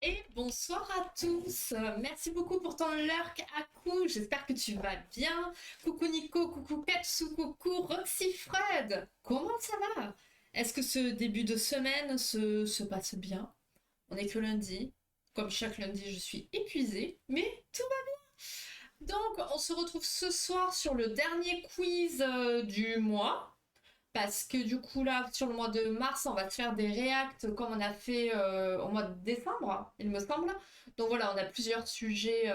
Et bonsoir à tous. Merci beaucoup pour ton lurk à coup. J'espère que tu vas bien. Coucou Nico, coucou Katsu, coucou Roxy Fred. Comment ça va? Est-ce que ce début de semaine se passe bien? On est que lundi. Comme chaque lundi, je suis épuisée, mais tout va bien. Donc, on se retrouve ce soir sur le dernier quiz du mois. Parce que du coup, là, sur le mois de mars, on va se faire des reacts comme on a fait au mois de décembre, il me semble. Donc voilà, on a plusieurs sujets.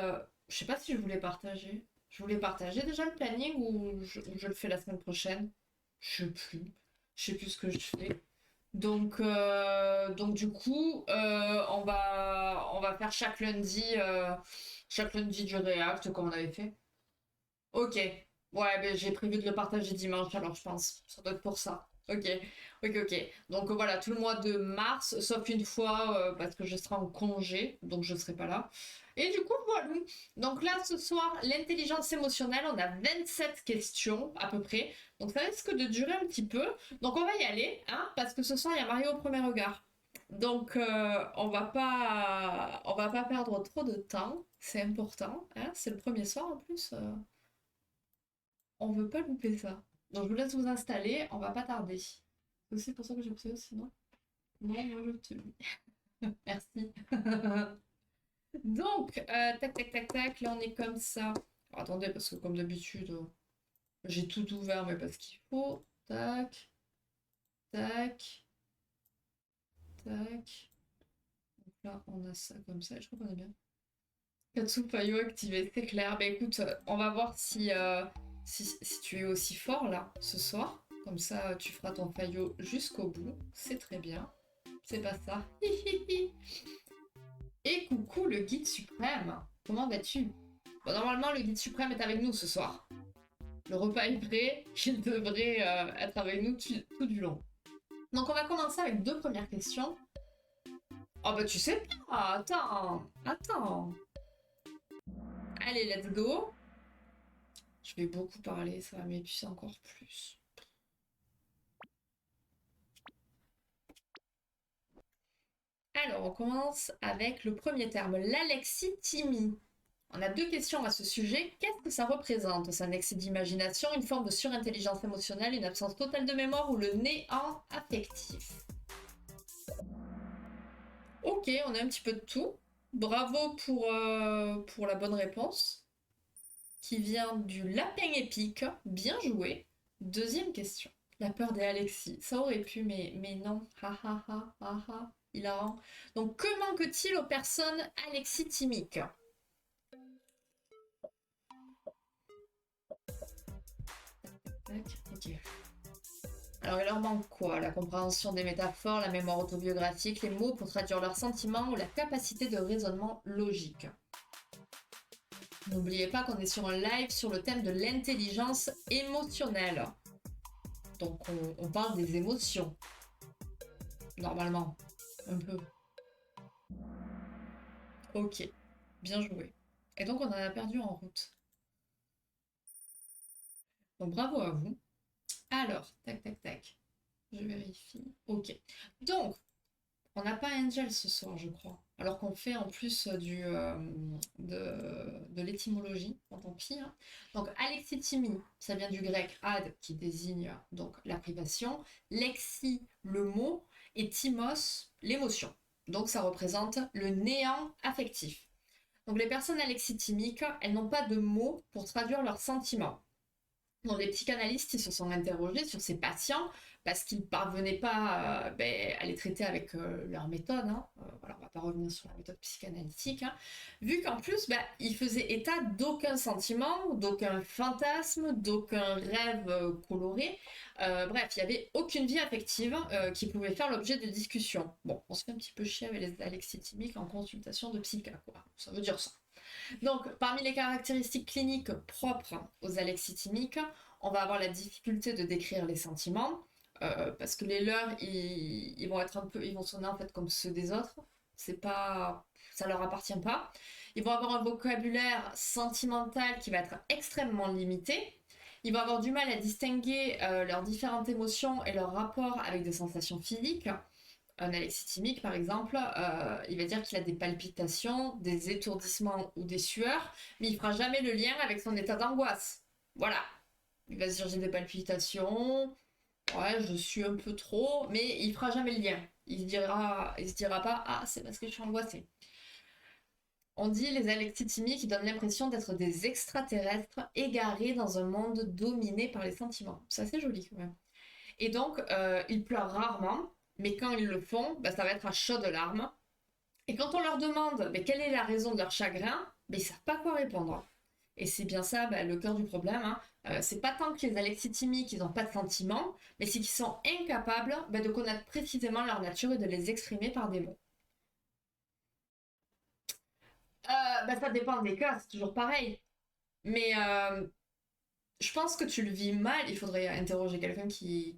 Je sais pas si je voulais partager. Je voulais partager déjà le planning ou je le fais la semaine prochaine. Je sais plus. Je sais plus ce que je fais. Donc du coup, on va faire chaque lundi du react comme on avait fait. Ok. Ouais, ben, j'ai prévu de le partager dimanche, alors je pense. Ça doit être pour ça. Ok. Ok, ok. Donc voilà, tout le mois de mars, sauf une fois, parce que je serai en congé, donc je serai pas là. Et du coup, voilà. Donc là, ce soir, l'intelligence émotionnelle, on a 27 questions à peu près. Donc ça risque de durer un petit peu. Donc on va y aller, hein, parce que ce soir, il y a Mario au premier regard. Donc on va pas perdre trop de temps. C'est important, hein. C'est le premier soir en plus. On veut pas louper ça. Donc je vous laisse vous installer, on va pas tarder. C'est aussi pour ça que j'ai pris sinon. Non, moi je te lis. Merci. Donc, tac, tac, tac, tac, là on est comme ça. Alors, attendez, parce que comme d'habitude, j'ai tout ouvert, mais parce qu'il faut. Tac, tac, tac. Donc là, on a ça comme ça, je crois qu'on est bien. Katsupayo activé, c'est clair. Bah écoute, on va voir si tu es aussi fort là, ce soir. Comme ça, tu feras ton faillot jusqu'au bout. C'est très bien. C'est pas ça. Et coucou le guide suprême. Comment vas-tu? Bon, normalement, le guide suprême est avec nous ce soir. Le repas est prêt. Il devrait être avec nous tout du long. Donc, on va commencer avec deux premières questions. Oh bah tu sais pas. Attends. Attends. Allez, let's go. Je vais beaucoup parler, ça va m'épuiser encore plus. Alors, on commence avec le premier terme, l'alexithymie. On a deux questions à ce sujet. Qu'est-ce que ça représente? C'est un excès d'imagination, une forme de surintelligence émotionnelle, une absence totale de mémoire ou le néant affectif? Ok, on a un petit peu de tout. Bravo pour la bonne réponse, qui vient du lapin épique. Bien joué. Deuxième question. La peur des Alexis. Ça aurait pu, mais non. Ha ha ha ha ha. Hilarant. Donc, que manque-t-il aux personnes alexithymiques? Ok. Alors, il leur manque quoi? La compréhension des métaphores, la mémoire autobiographique, les mots pour traduire leurs sentiments ou la capacité de raisonnement logique. N'oubliez pas qu'on est sur un live sur le thème de l'intelligence émotionnelle. Donc, on parle des émotions. Normalement. Un peu. Ok. Bien joué. Et donc, on en a perdu en route. Donc, bravo à vous. Alors, tac, tac, tac. Je vérifie. Ok. Donc, on n'a pas Angel ce soir, je crois. Alors qu'on fait en plus de l'étymologie. Bon, tant pis, hein. Donc, alexithymie, ça vient du grec ad, qui désigne donc la privation. Lexi, le mot. Et thymos, l'émotion. Donc, ça représente le néant affectif. Donc, les personnes alexithymiques, elles n'ont pas de mots pour traduire leurs sentiments. Donc, les psychanalystes ils se sont interrogés sur ces patients parce qu'ils ne parvenaient pas à les traiter avec leur méthode. Hein. Voilà, on ne va pas revenir sur la méthode psychanalytique. Hein. Vu qu'en plus, ils faisaient état d'aucun sentiment, d'aucun fantasme, d'aucun rêve coloré. Bref, il n'y avait aucune vie affective qui pouvait faire l'objet de discussions. Bon, on se fait un petit peu chier avec les alexithymiques en consultation de psycha, quoi. Ça veut dire ça. Donc, parmi les caractéristiques cliniques propres aux alexithymiques, on va avoir la difficulté de décrire les sentiments, parce que les leurs, ils vont être un peu, ils vont sonner en fait comme ceux des autres. C'est pas, ça leur appartient pas. Ils vont avoir un vocabulaire sentimental qui va être extrêmement limité. Ils vont avoir du mal à distinguer leurs différentes émotions et leur rapport avec des sensations physiques. un alexithymique, par exemple, il va dire qu'il a des palpitations, des étourdissements ou des sueurs, mais il fera jamais le lien avec son état d'angoisse. Voilà. Il va se dire j'ai des palpitations, ouais, je suis un peu trop, mais il fera jamais le lien. Il se dira pas, ah, c'est parce que je suis angoissée. On dit les alexithymiques qui donnent l'impression d'être des extraterrestres égarés dans un monde dominé par les sentiments. C'est assez joli quand même. Et donc, ils pleurent rarement, mais quand ils le font, bah, ça va être à chaudes larmes. Et quand on leur demande mais quelle est la raison de leur chagrin, bah, ils savent pas quoi répondre. Et c'est bien ça bah, le cœur du problème. Hein. C'est pas tant que les alexithymiques ils n'ont pas de sentiments, mais c'est qu'ils sont incapables bah, de connaître précisément leur nature et de les exprimer par des mots. Bah, ça dépend des cas, c'est toujours pareil. Mais je pense que tu le vis mal. Il faudrait interroger quelqu'un qui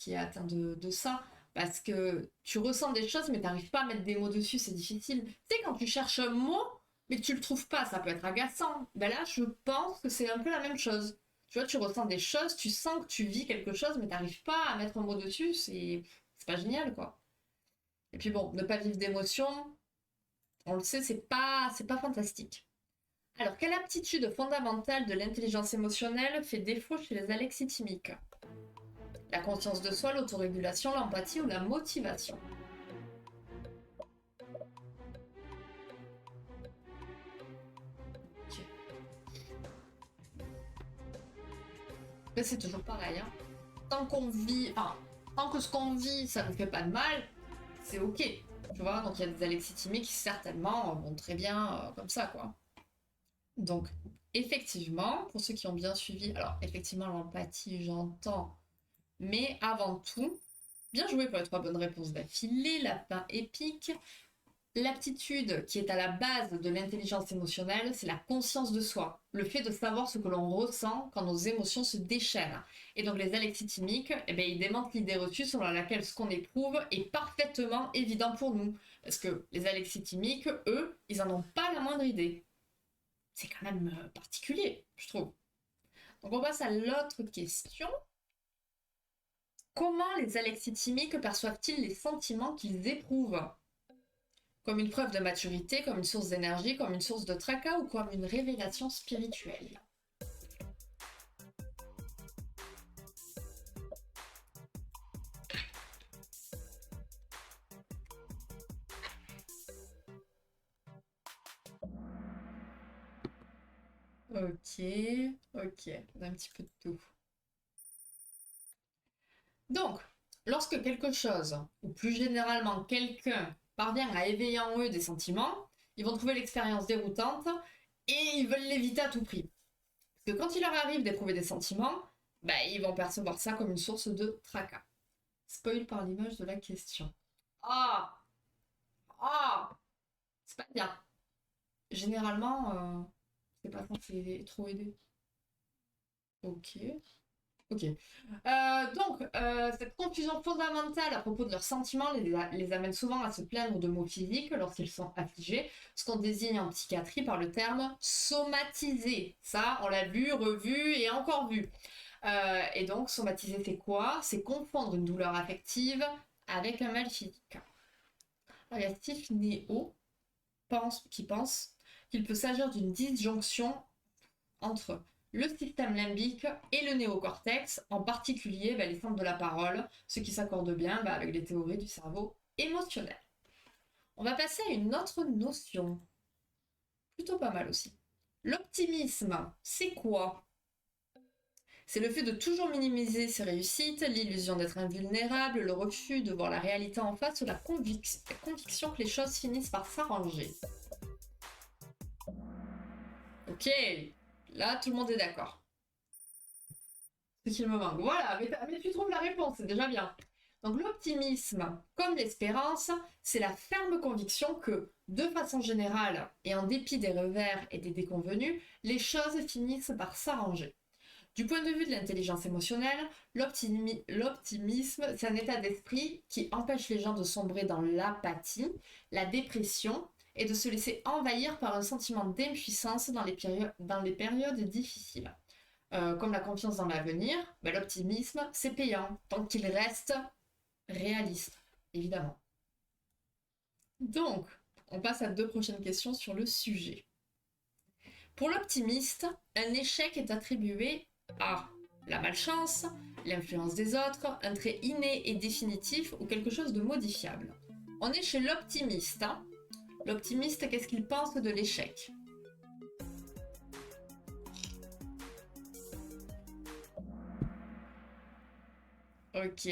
est atteint de ça. Parce que tu ressens des choses, mais tu n'arrives pas à mettre des mots dessus, c'est difficile. Tu sais, quand tu cherches un mot, mais que tu le trouves pas, ça peut être agaçant. Ben là, je pense que c'est un peu la même chose. Tu vois, tu ressens des choses, tu sens que tu vis quelque chose, mais tu n'arrives pas à mettre un mot dessus, c'est pas génial, quoi. Et puis bon, ne pas vivre d'émotions, on le sait, c'est pas fantastique. Alors, quelle aptitude fondamentale de l'intelligence émotionnelle fait défaut chez les alexithymiques? La conscience de soi, l'autorégulation, l'empathie ou la motivation? Ok. Mais c'est toujours pareil. Hein. Tant qu'on vit, enfin, tant que ce qu'on vit, ça ne fait pas de mal, c'est ok. Tu vois, donc il y a des alexithymiques qui certainement vont très bien comme ça, quoi. Donc, effectivement, pour ceux qui ont bien suivi, alors effectivement, l'empathie, j'entends, mais avant tout, bien joué pour les 3 bonnes réponses d'affilée, lapin épique. L'aptitude qui est à la base de l'intelligence émotionnelle, c'est la conscience de soi, le fait de savoir ce que l'on ressent quand nos émotions se déchaînent. Et donc les alexithymiques, eh bien, ils démentent l'idée reçue selon laquelle ce qu'on éprouve est parfaitement évident pour nous. Parce que les alexithymiques, eux, ils n'en ont pas la moindre idée. C'est quand même particulier, je trouve. Donc on passe à l'autre question. Comment les alexithymiques perçoivent-ils les sentiments qu'ils éprouvent? Comme une preuve de maturité, comme une source d'énergie, comme une source de tracas ou comme une révélation spirituelle? Ok, ok, on a un petit peu de tout. Donc, lorsque quelque chose, ou plus généralement quelqu'un, parvient à éveiller en eux des sentiments, ils vont trouver l'expérience déroutante et ils veulent l'éviter à tout prix. Parce que quand il leur arrive d'éprouver des sentiments, bah, ils vont percevoir ça comme une source de tracas. Spoil par l'image de la question. Ah! Ah! C'est pas bien. Généralement, c'est pas censé trop aider. Ok. Ok. Cette confusion fondamentale à propos de leurs sentiments les amène souvent à se plaindre de maux physiques lorsqu'ils sont affligés, ce qu'on désigne en psychiatrie par le terme somatisé. Ça, on l'a vu, revu et encore vu. Et donc, somatiser, c'est quoi? C'est confondre une douleur affective avec un mal physique. Alors, il y a Steve Neo qui pense qu'il peut s'agir d'une disjonction entre le système limbique et le néocortex, en particulier les centres de la parole, ce qui s'accorde bien avec les théories du cerveau émotionnel. On va passer à une autre notion, plutôt pas mal aussi. L'optimisme, c'est quoi? C'est le fait de toujours minimiser ses réussites, l'illusion d'être invulnérable, le refus de voir la réalité en face ou la conviction que les choses finissent par s'arranger. Ok, là tout le monde est d'accord. Ce qu'il me manque. Voilà, mais tu trouves la réponse, c'est déjà bien. Donc l'optimisme, comme l'espérance, c'est la ferme conviction que, de façon générale, et en dépit des revers et des déconvenus, les choses finissent par s'arranger. Du point de vue de l'intelligence émotionnelle, l'optimisme, c'est un état d'esprit qui empêche les gens de sombrer dans l'apathie, la dépression, et de se laisser envahir par un sentiment d'impuissance dans les périodes difficiles. Comme la confiance dans l'avenir, l'optimisme, c'est payant, tant qu'il reste réaliste, évidemment. Donc, on passe à 2 prochaines questions sur le sujet. Pour l'optimiste, un échec est attribué à la malchance, l'influence des autres, un trait inné et définitif ou quelque chose de modifiable. On est chez l'optimiste. Hein. L'optimiste, qu'est-ce qu'il pense de l'échec? Ok.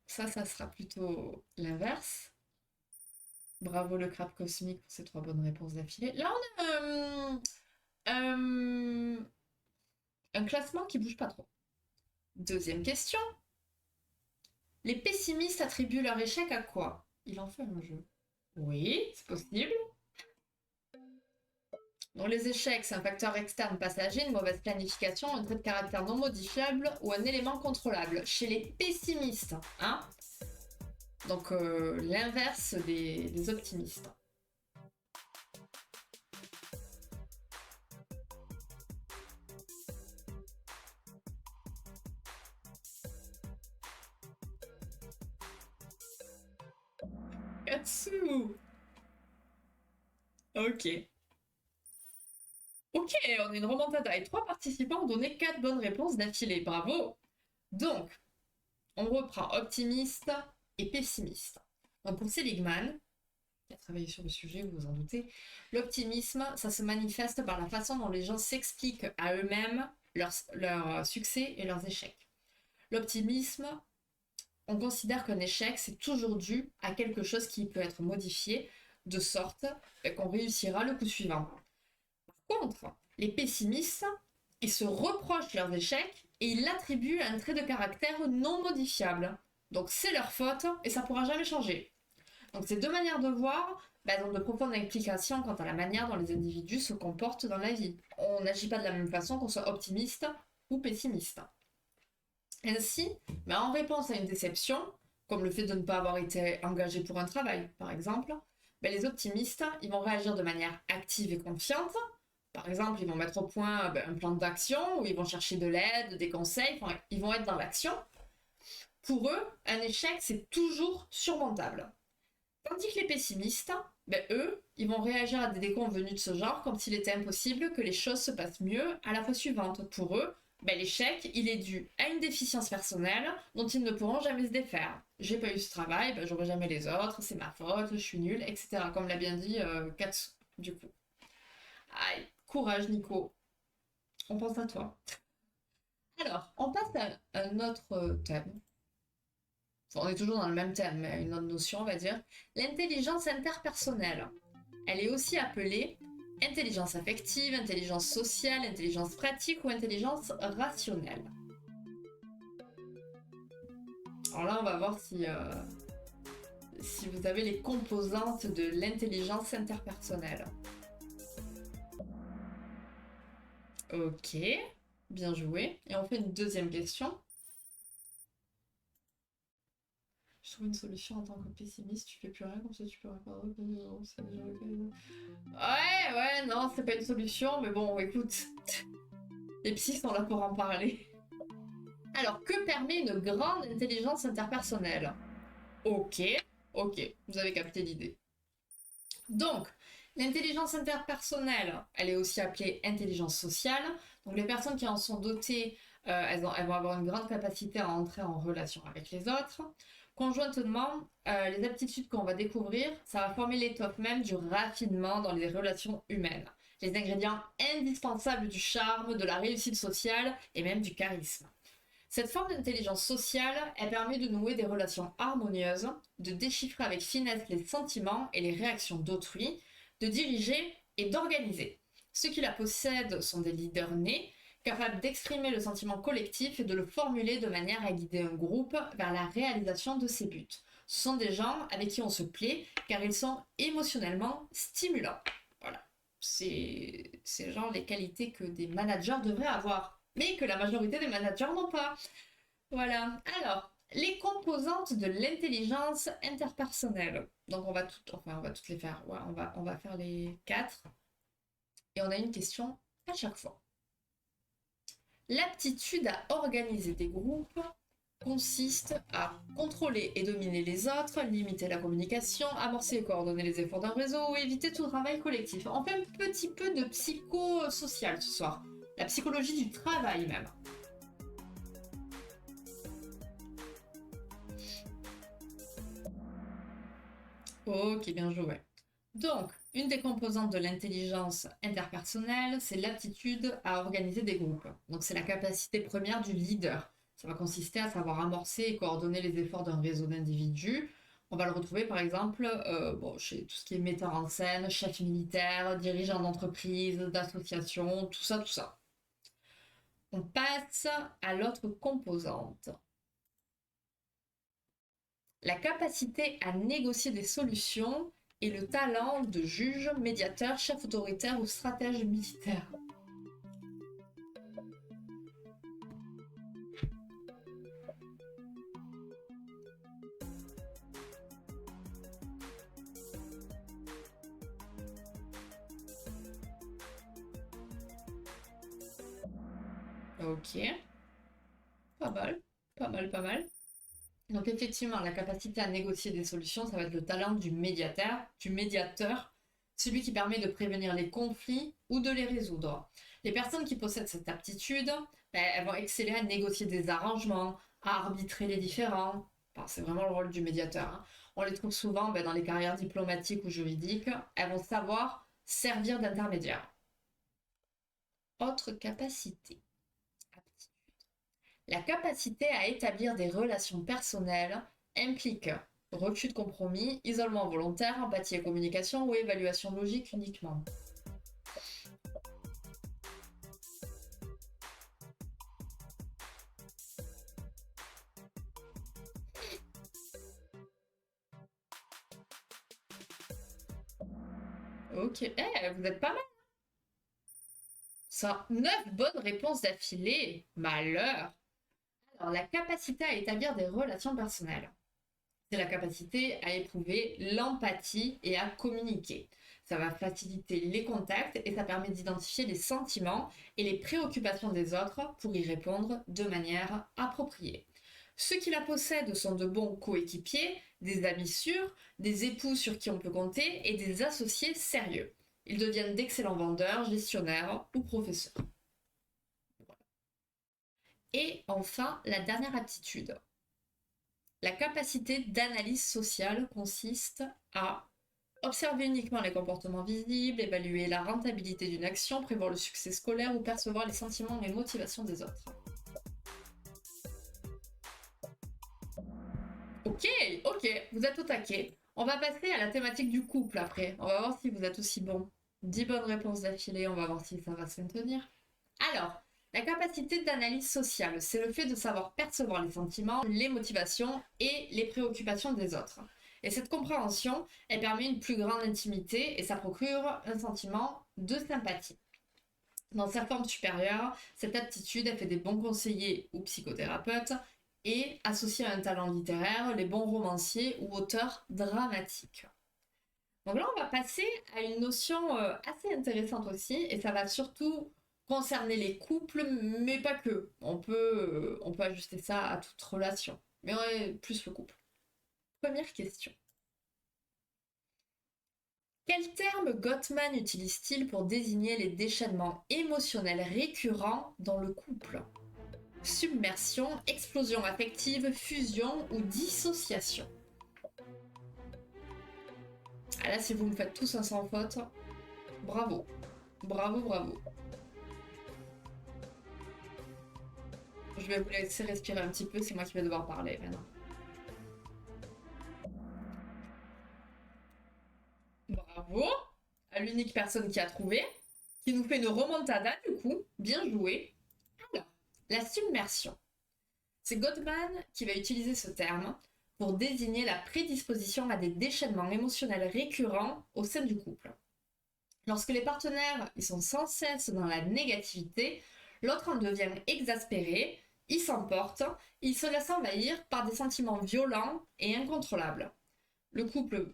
Ça sera plutôt l'inverse. Bravo le crabe cosmique pour ces 3 bonnes réponses d'affilée. Là, on a un classement qui bouge pas trop. Deuxième question. Les pessimistes attribuent leur échec à quoi? Il en fait un jeu. Oui, c'est possible. Donc les échecs, c'est un facteur externe passager, une mauvaise planification, un trait de caractère non modifiable ou un élément contrôlable. Chez les pessimistes, hein? Donc l'inverse des optimistes. Katsu. Ok. Ok, on a une remontada et 3 participants ont donné 4 bonnes réponses d'affilée. Bravo. Donc, on reprend optimiste et pessimiste. Donc pour Seligman, qui a travaillé sur le sujet, vous vous en doutez, l'optimisme, ça se manifeste par la façon dont les gens s'expliquent à eux-mêmes leurs succès et leurs échecs. L'optimisme, on considère qu'un échec, c'est toujours dû à quelque chose qui peut être modifié, de sorte qu'on réussira le coup suivant. Par contre, les pessimistes, ils se reprochent leurs échecs et ils l'attribuent à un trait de caractère non modifiable. Donc c'est leur faute et ça ne pourra jamais changer. Donc ces 2 manières de voir ont de profondes implications quant à la manière dont les individus se comportent dans la vie. On n'agit pas de la même façon qu'on soit optimiste ou pessimiste. Ainsi, en réponse à une déception, comme le fait de ne pas avoir été engagé pour un travail, par exemple, les optimistes, ils vont réagir de manière active et confiante. Par exemple, ils vont mettre au point un plan d'action où ils vont chercher de l'aide, des conseils, ils vont être dans l'action. Pour eux, un échec, c'est toujours surmontable. Tandis que les pessimistes, eux, ils vont réagir à des déconvenues de ce genre comme s'il était impossible que les choses se passent mieux à la fois suivante. Pour eux, l'échec, il est dû à une déficience personnelle dont ils ne pourront jamais se défaire. J'ai pas eu ce travail, j'aurai jamais les autres, c'est ma faute, je suis nulle, etc. Comme l'a bien dit Katsu, du coup. Aïe, courage Nico. On pense à toi. Alors, on passe à un autre thème. Enfin, on est toujours dans le même thème, mais une autre notion, on va dire. L'intelligence interpersonnelle. Elle est aussi appelée intelligence affective, intelligence sociale, intelligence pratique ou intelligence rationnelle. Alors là, on va voir si vous avez les composantes de l'intelligence interpersonnelle. Ok, bien joué. Et on fait une deuxième question. Je trouve une solution en tant que pessimiste, tu fais plus rien, comme ça tu peux réparer. Ouais, non, c'est pas une solution, mais bon, écoute. Les psys sont là pour en parler. Alors, que permet une grande intelligence interpersonnelle? Ok, vous avez capté l'idée. Donc, l'intelligence interpersonnelle, elle est aussi appelée intelligence sociale. Donc, les personnes qui en sont dotées, elles vont avoir une grande capacité à entrer en relation avec les autres. Conjointement, les aptitudes qu'on va découvrir, ça va former l'étoffe même du raffinement dans les relations humaines. Les ingrédients indispensables du charme, de la réussite sociale et même du charisme. Cette forme d'intelligence sociale, elle permet de nouer des relations harmonieuses, de déchiffrer avec finesse les sentiments et les réactions d'autrui, de diriger et d'organiser. Ceux qui la possèdent sont des leaders nés, capables d'exprimer le sentiment collectif et de le formuler de manière à guider un groupe vers la réalisation de ses buts. Ce sont des gens avec qui on se plaît car ils sont émotionnellement stimulants. Voilà, c'est genre les qualités que des managers devraient avoir, mais que la majorité des managers n'ont pas. Voilà, alors, les composantes de l'intelligence interpersonnelle. Donc on va toutes les faire. Ouais, on va faire les 4. Et on a une question à chaque fois. L'aptitude à organiser des groupes, consiste à contrôler et dominer les autres, limiter la communication, amorcer et coordonner les efforts d'un réseau ou éviter tout travail collectif. On fait un petit peu de psychosocial ce soir. La psychologie du travail même. Ok, bien joué. Donc, une des composantes de l'intelligence interpersonnelle, c'est l'aptitude à organiser des groupes. Donc, c'est la capacité première du leader. Ça va consister à savoir amorcer et coordonner les efforts d'un réseau d'individus. On va le retrouver par exemple chez tout ce qui est metteur en scène, chef militaire, dirigeant d'entreprise, d'association, tout ça, tout ça. On passe à l'autre composante. La capacité à négocier des solutions et le talent de juge, médiateur, chef autoritaire ou stratège militaire. Ok, pas mal, pas mal, pas mal. Donc effectivement, la capacité à négocier des solutions, ça va être le talent du médiateur, celui qui permet de prévenir les conflits ou de les résoudre. Les personnes qui possèdent cette aptitude, elles vont exceller à négocier des arrangements, à arbitrer les différends. Enfin, c'est vraiment le rôle du médiateur, hein. On les trouve souvent dans les carrières diplomatiques ou juridiques. Elles vont savoir servir d'intermédiaire. Autre capacité. La capacité à établir des relations personnelles implique refus de compromis, isolement volontaire, empathie et communication ou évaluation logique uniquement. Ok, vous êtes pas mal. Ça, 9 bonnes réponses d'affilée. Malheur. Alors, la capacité à établir des relations personnelles. C'est la capacité à éprouver l'empathie et à communiquer. Ça va faciliter les contacts et ça permet d'identifier les sentiments et les préoccupations des autres pour y répondre de manière appropriée. Ceux qui la possèdent sont de bons coéquipiers, des amis sûrs, des époux sur qui on peut compter et des associés sérieux. Ils deviennent d'excellents vendeurs, gestionnaires ou professeurs. Et enfin, la dernière aptitude. La capacité d'analyse sociale consiste à observer uniquement les comportements visibles, évaluer la rentabilité d'une action, prévoir le succès scolaire ou percevoir les sentiments et les motivations des autres. Ok, vous êtes au taquet. On va passer à la thématique du couple après. On va voir si vous êtes aussi bon. 10 bonnes réponses d'affilée, on va voir si ça va se maintenir. Alors, la capacité d'analyse sociale, c'est le fait de savoir percevoir les sentiments, les motivations et les préoccupations des autres. Et cette compréhension, elle permet une plus grande intimité et ça procure un sentiment de sympathie. Dans sa forme supérieure, cette aptitude, elle fait des bons conseillers ou psychothérapeutes et associée à un talent littéraire, les bons romanciers ou auteurs dramatiques. Donc là, on va passer à une notion assez intéressante aussi, et ça va surtout concerner les couples, mais pas que. On peut ajuster ça à toute relation, mais ouais, plus le couple. Première question. Quel terme Gottman utilise-t-il pour désigner les déchaînements émotionnels récurrents dans le couple? Submersion, explosion affective, fusion ou dissociation? Ah là, si vous me faites tous un sans faute, bravo. Bravo, bravo. Je vais vous laisser respirer un petit peu, c'est moi qui vais devoir parler maintenant. Bravo à l'unique personne qui a trouvé, qui nous fait une remontada du coup. Bien joué. Alors, la submersion. C'est Gottman qui va utiliser ce terme pour désigner la prédisposition à des déchaînements émotionnels récurrents au sein du couple. Lorsque les partenaires ils sont sans cesse dans la négativité, l'autre en devient exaspéré, il s'emporte, il se laisse envahir par des sentiments violents et incontrôlables. Le couple,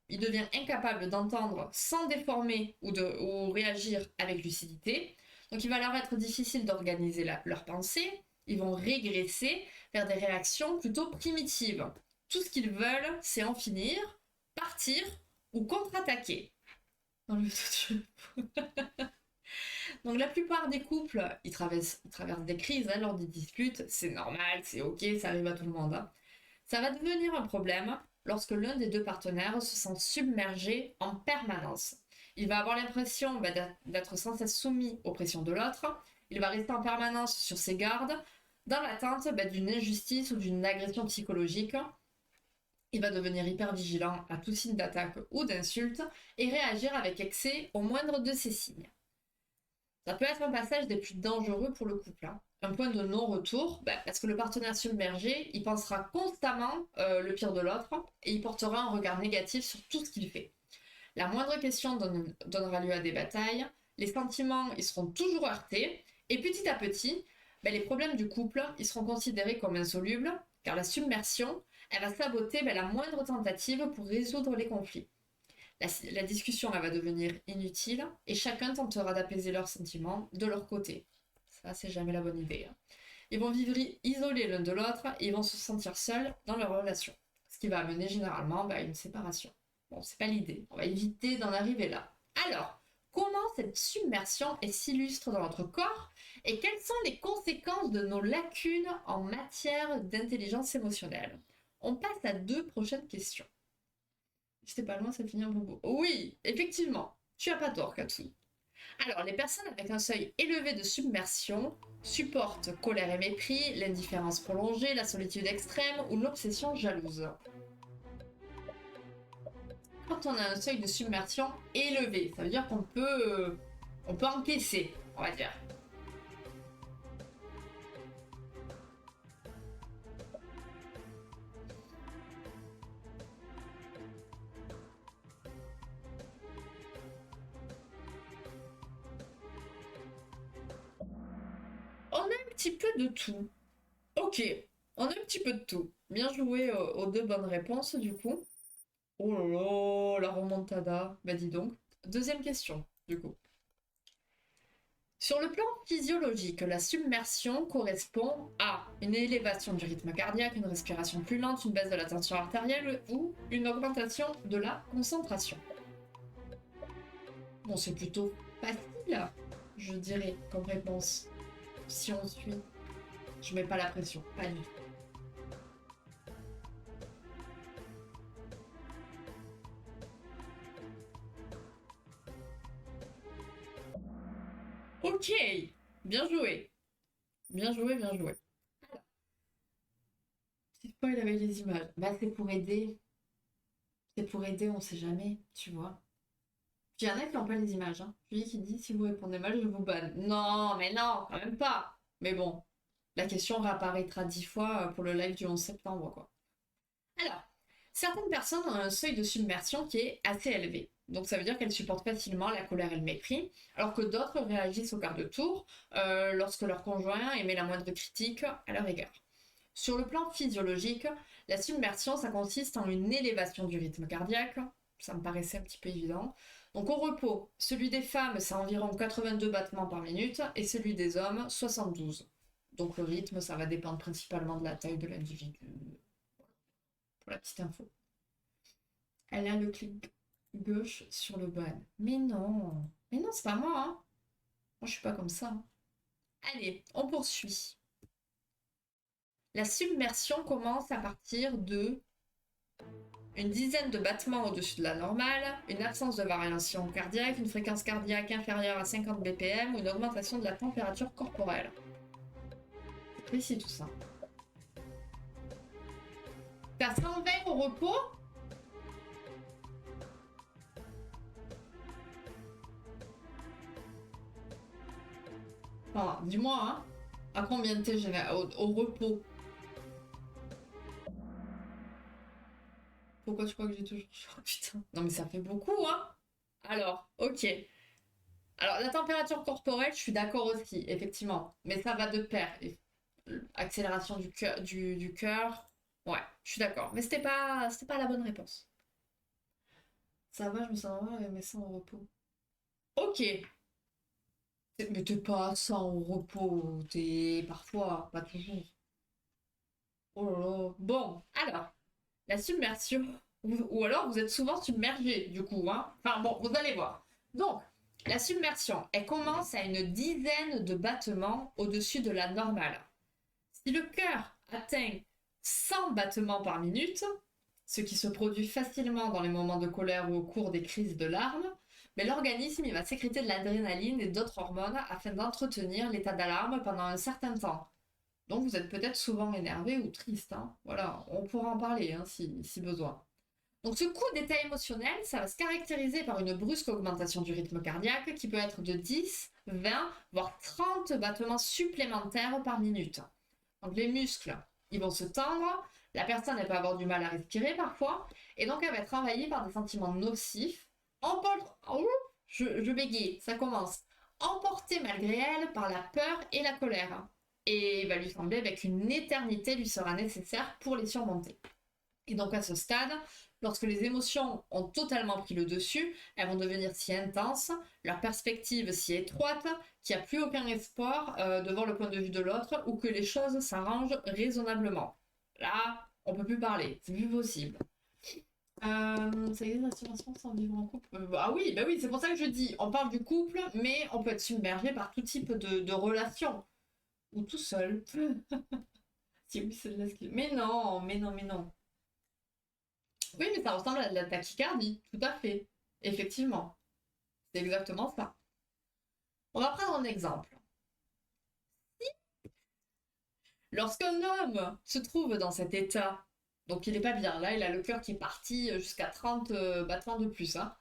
il devient incapable d'entendre sans déformer ou réagir avec lucidité. Donc il va leur être difficile d'organiser leurs pensées, ils vont régresser vers des réactions plutôt primitives. Tout ce qu'ils veulent, c'est en finir, partir ou contre-attaquer. Donc la plupart des couples, ils traversent des crises lors des disputes, c'est normal, c'est ok, ça arrive à tout le monde. Hein. Ça va devenir un problème lorsque l'un des deux partenaires se sent submergé en permanence. Il va avoir l'impression d'être sans cesse soumis aux pressions de l'autre, il va rester en permanence sur ses gardes, dans l'attente d'une injustice ou d'une agression psychologique. Il va devenir hyper vigilant à tout signe d'attaque ou d'insulte et réagir avec excès au moindre de ces signes. Ça peut être un passage des plus dangereux pour le couple. Hein. Un point de non-retour, parce que le partenaire submergé, il pensera constamment le pire de l'autre et il portera un regard négatif sur tout ce qu'il fait. La moindre question donnera lieu à des batailles, les sentiments ils seront toujours heurtés et petit à petit, les problèmes du couple ils seront considérés comme insolubles car la submersion elle va saboter la moindre tentative pour résoudre les conflits. La discussion elle va devenir inutile et chacun tentera d'apaiser leurs sentiments de leur côté. Ça, c'est jamais la bonne idée. Hein. Ils vont vivre isolés l'un de l'autre et ils vont se sentir seuls dans leur relation. Ce qui va amener généralement à une séparation. Bon, c'est pas l'idée. On va éviter d'en arriver là. Alors, comment cette submersion s'illustre dans notre corps et quelles sont les conséquences de nos lacunes en matière d'intelligence émotionnelle? On passe à 2 prochaines questions. J'étais pas loin, ça finit un bobo. Oui, effectivement, tu as pas tort, Katsu. Alors, les personnes avec un seuil élevé de submersion supportent colère et mépris, l'indifférence prolongée, la solitude extrême ou l'obsession jalouse. Quand on a un seuil de submersion élevé, ça veut dire qu'on peut encaisser, on va dire. On a un petit peu de tout. Ok, on a un petit peu de tout. Bien joué aux 2 bonnes réponses du coup. Oh là là, la remontada. Bah dis donc. Deuxième question, du coup. Sur le plan physiologique, la submersion correspond à une élévation du rythme cardiaque, une respiration plus lente, une baisse de la tension artérielle ou une augmentation de la concentration. Bon, c'est plutôt facile, je dirais, comme réponse. Si on suit, je mets pas la pression, pas du tout. Ok, bien joué. Bien joué, bien joué. Si spoil avec les images, c'est pour aider. C'est pour aider, on sait jamais, tu vois. Puis il y en a qui n'ont pas les images. Hein. Puis qui dit si vous répondez mal, je vous banne. Non, mais non, quand même pas. Mais bon, la question réapparaîtra 10 fois pour le live du 11 septembre, quoi. Alors, certaines personnes ont un seuil de submersion qui est assez élevé. Donc ça veut dire qu'elles supportent facilement la colère et le mépris, alors que d'autres réagissent au quart de tour lorsque leur conjoint émet la moindre critique à leur égard. Sur le plan physiologique, la submersion, ça consiste en une élévation du rythme cardiaque, ça me paraissait un petit peu évident. Donc au repos, celui des femmes, c'est environ 82 battements par minute, et celui des hommes, 72. Donc le rythme, ça va dépendre principalement de la taille de l'individu. Pour la petite info. Elle a le clic gauche sur le ban. Mais non, c'est pas moi, hein. Moi, je suis pas comme ça. Hein. Allez, on poursuit. La submersion commence à partir de une dizaine de battements au-dessus de la normale, une absence de variation cardiaque, une fréquence cardiaque inférieure à 50 BPM ou une augmentation de la température corporelle. C'est précis tout ça. T'as 120 au repos? Enfin, dis-moi, hein, à combien de t'es au repos? Pourquoi tu crois que j'ai toujours chaud? Putain. Non mais ça fait beaucoup, hein. Alors, ok. Alors, la température corporelle, je suis d'accord aussi, effectivement. Mais ça va de pair. Accélération du cœur. Ouais, je suis d'accord. Mais c'était pas la bonne réponse. Ça va, je me sens normal avec mes seins au repos. Ok. Mais t'es pas sans au repos, t'es parfois, pas toujours. Oh là là. Bon, alors, la submersion, ou alors vous êtes souvent submergé, du coup, hein. Enfin bon, vous allez voir. Donc, la submersion, elle commence à une dizaine de battements au-dessus de la normale. Si le cœur atteint 100 battements par minute, ce qui se produit facilement dans les moments de colère ou au cours des crises de larmes, mais l'organisme il va sécréter de l'adrénaline et d'autres hormones afin d'entretenir l'état d'alarme pendant un certain temps. Donc vous êtes peut-être souvent énervé ou triste, hein. Voilà, on pourra en parler hein, si besoin. Donc ce coup d'état émotionnel, ça va se caractériser par une brusque augmentation du rythme cardiaque qui peut être de 10, 20, voire 30 battements supplémentaires par minute. Donc les muscles, ils vont se tendre, la personne elle peut avoir du mal à respirer parfois, et donc elle va être envahie par des sentiments nocifs, je bégaye, ça commence, emportée malgré elle par la peur et la colère. Et il va lui sembler qu'une éternité lui sera nécessaire pour les surmonter. Et donc à ce stade, lorsque les émotions ont totalement pris le dessus, elles vont devenir si intenses, leur perspective si étroite, qu'il n'y a plus aucun espoir de voir le point de vue de l'autre ou que les choses s'arrangent raisonnablement. Là, on peut plus parler, c'est plus possible. Ça existe la séparation sans vivre en couple ah oui, bah oui, c'est pour ça que je dis, on parle du couple, mais on peut être submergé par tout type de relation. Ou tout seul. Si oui, c'est de la Mais non, mais non, mais non. Oui, mais ça ressemble à de la tachycardie, tout à fait. Effectivement, c'est exactement ça. On va prendre un exemple. Lorsqu'un homme se trouve dans cet état, donc il n'est pas bien, là il a le cœur qui est parti jusqu'à 30 battements de plus, hein,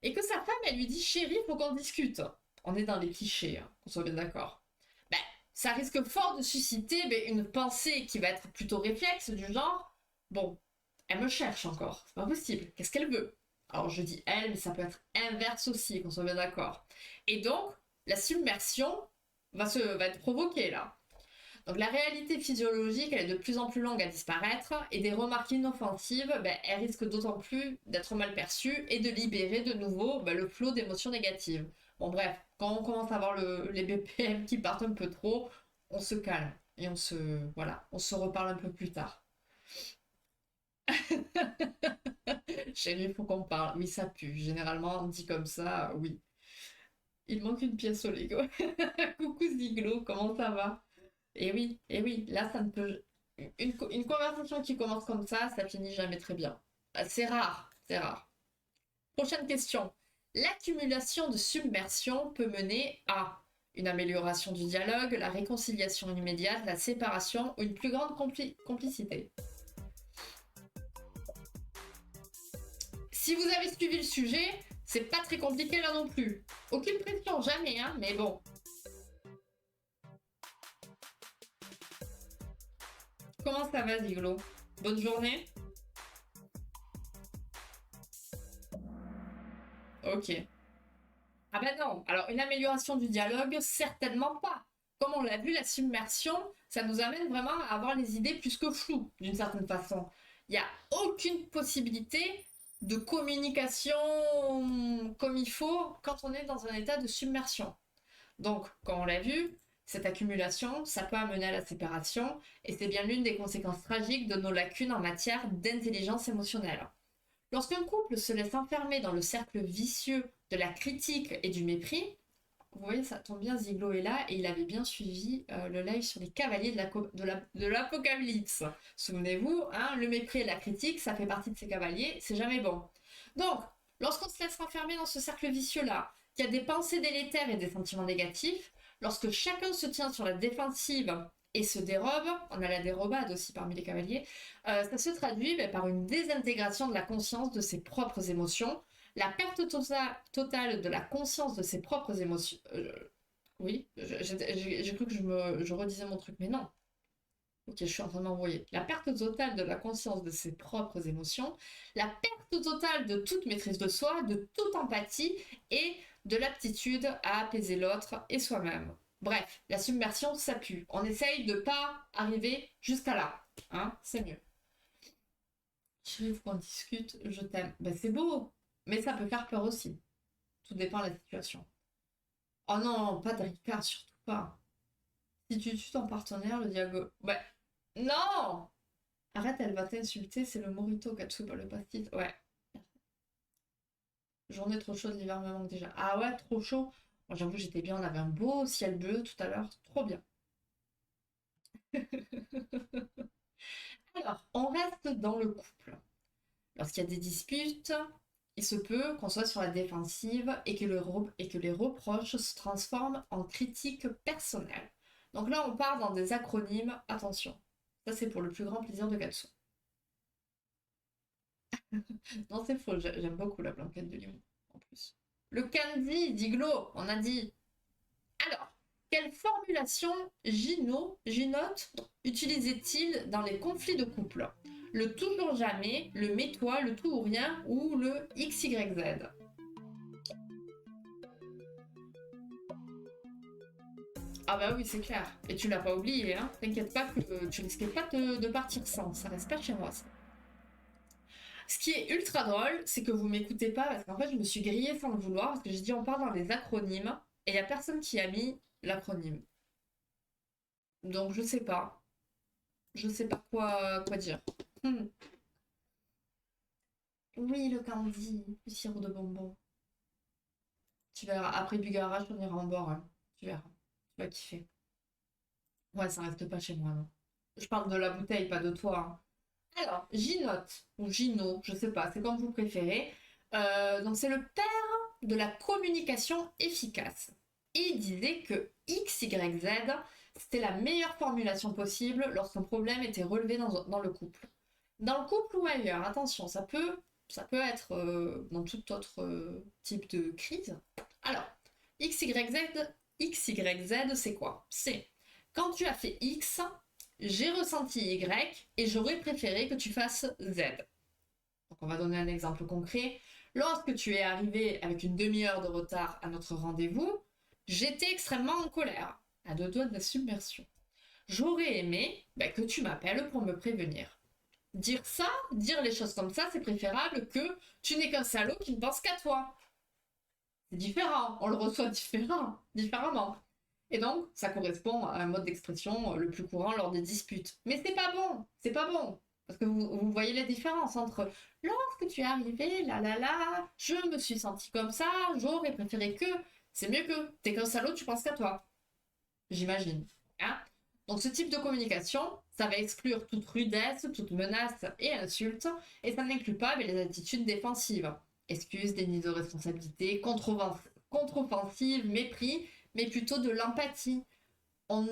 et que sa femme elle lui dit chérie, faut qu'on discute. On est dans les clichés, hein, qu'on soit bien d'accord. Ben, ça risque fort de susciter une pensée qui va être plutôt réflexe du genre, bon, elle me cherche encore, c'est pas possible, qu'est-ce qu'elle veut? Alors je dis elle, mais ça peut être inverse aussi, qu'on soit bien d'accord. Et donc, la submersion va être provoquée là. Donc la réalité physiologique, elle est de plus en plus longue à disparaître et des remarques inoffensives, elles risquent d'autant plus d'être mal perçues et de libérer de nouveau le flot d'émotions négatives. Bon bref, quand on commence à voir les BPM qui partent un peu trop, on se calme et on se reparle un peu plus tard. Chérie, il faut qu'on parle. Oui, ça pue. Généralement, on dit comme ça, oui. Il manque une pièce au Lego. Coucou Ziglo, comment ça va? Et oui, là, ça ne peut. Une conversation qui commence comme ça finit jamais très bien. C'est rare, c'est rare. Prochaine question. L'accumulation de submersion peut mener à une amélioration du dialogue, la réconciliation immédiate, la séparation ou une plus grande complicité. Si vous avez suivi le sujet, c'est pas très compliqué là non plus. Aucune pression, jamais, hein, mais bon. Comment ça va, Ziglo? Bonne journée? Ok. Ah ben non, alors une amélioration du dialogue, certainement pas. Comme on l'a vu, la submersion, ça nous amène vraiment à avoir les idées plus que floues, d'une certaine façon. Il n'y a aucune possibilité de communication comme il faut quand on est dans un état de submersion. Donc, comme on l'a vu, cette accumulation, ça peut amener à la séparation, et c'est bien l'une des conséquences tragiques de nos lacunes en matière d'intelligence émotionnelle. Lorsqu'un couple se laisse enfermer dans le cercle vicieux de la critique et du mépris, vous voyez, ça tombe bien, Ziglo est là et il avait bien suivi le live sur les cavaliers de l'apocalypse. Souvenez-vous, hein, le mépris et la critique, ça fait partie de ces cavaliers, c'est jamais bon. Donc, lorsqu'on se laisse enfermer dans ce cercle vicieux-là, qu'il y a des pensées délétères et des sentiments négatifs, lorsque chacun se tient sur la défensive et se dérobe, on a la dérobade aussi parmi les cavaliers, ça se traduit par une désintégration de la conscience de ses propres émotions, la perte totale de la conscience de ses propres émotions. Oui, j'ai cru que je redisais mon truc, mais non. Ok, je suis en train d'envoyer. La perte totale de la conscience de ses propres émotions, la perte totale de toute maîtrise de soi, de toute empathie et de l'aptitude à apaiser l'autre et soi-même. Bref, la submersion, ça pue. On essaye de pas arriver jusqu'à là. Hein, c'est mieux. Chérie, faut qu'on discute, je t'aime. Ben, c'est beau, mais ça peut faire peur aussi. Tout dépend de la situation. Oh non, pas de Ricard, surtout pas. Si tu tues ton partenaire, le diago... Ouais. Non! Arrête, elle va t'insulter, c'est le Morito Katsuba, le pastis. Ouais. Journée trop chaude, l'hiver me manque déjà. Ah ouais, trop chaud. Moi, j'avoue, j'étais bien, on avait un beau ciel bleu tout à l'heure. Trop bien. Alors, on reste dans le couple. Lorsqu'il y a des disputes, il se peut qu'on soit sur la défensive et que, et que les reproches se transforment en critiques personnelles. Donc là, on part dans des acronymes. Attention, ça c'est pour le plus grand plaisir de Katsu. Non, c'est faux, j'aime beaucoup la blanquette de limon, en plus. Le candy d'Iglo, on a dit. Alors, quelle formulation Ginote utilisait-il dans les conflits de couple? Le toujours jamais, le mets-toi, le tout ou rien ou le XYZ? Ah bah oui, c'est clair. Et tu l'as pas oublié, hein. T'inquiète pas que tu risquais pas de partir sans. Ça reste pas chez moi, ça. Ce qui est ultra drôle, c'est que vous m'écoutez pas parce qu'en fait, je me suis grillée sans le vouloir parce que j'ai dit on parle dans les acronymes et il y a personne qui a mis l'acronyme. Donc je sais pas. Je sais pas quoi dire. Hmm. Oui, le candy, le sirop de bonbon. Tu verras. Après du garage, on ira en bord, hein. Tu verras. Tu vas kiffer. Ouais, ça reste pas chez moi, non. Je parle de la bouteille, pas de toi, hein. Alors, Ginote, ou Gino, je sais pas, c'est comme vous préférez. Donc, c'est le père de la communication efficace. Et il disait que XYZ, c'était la meilleure formulation possible lorsqu'un problème était relevé dans le couple. Dans le couple ou ailleurs, attention, ça peut être dans tout autre type de crise. Alors, XYZ, XYZ, c'est quoi? C'est quand tu as fait X, j'ai ressenti Y et j'aurais préféré que tu fasses Z. Donc on va donner un exemple concret. Lorsque tu es arrivé avec une demi-heure de retard à notre rendez-vous, j'étais extrêmement en colère, à deux doigts de la submersion. J'aurais aimé que tu m'appelles pour me prévenir. Dire ça, dire les choses comme ça, c'est préférable que tu n'es qu'un salaud qui ne pense qu'à toi. C'est différent, on le reçoit différemment. Et donc, ça correspond à un mode d'expression le plus courant lors des disputes. Mais c'est pas bon, c'est pas bon. Parce que vous voyez la différence entre lorsque tu es arrivé, je me suis senti comme ça, j'aurais préféré que. C'est mieux que t'es qu'un salaud, tu penses qu'à toi. J'imagine. Hein. Donc ce type de communication, ça va exclure toute rudesse, toute menace et insulte, et ça n'inclut pas les attitudes défensives. Excuses, déni de responsabilité, contre-offensive, mépris, mais plutôt de l'empathie. On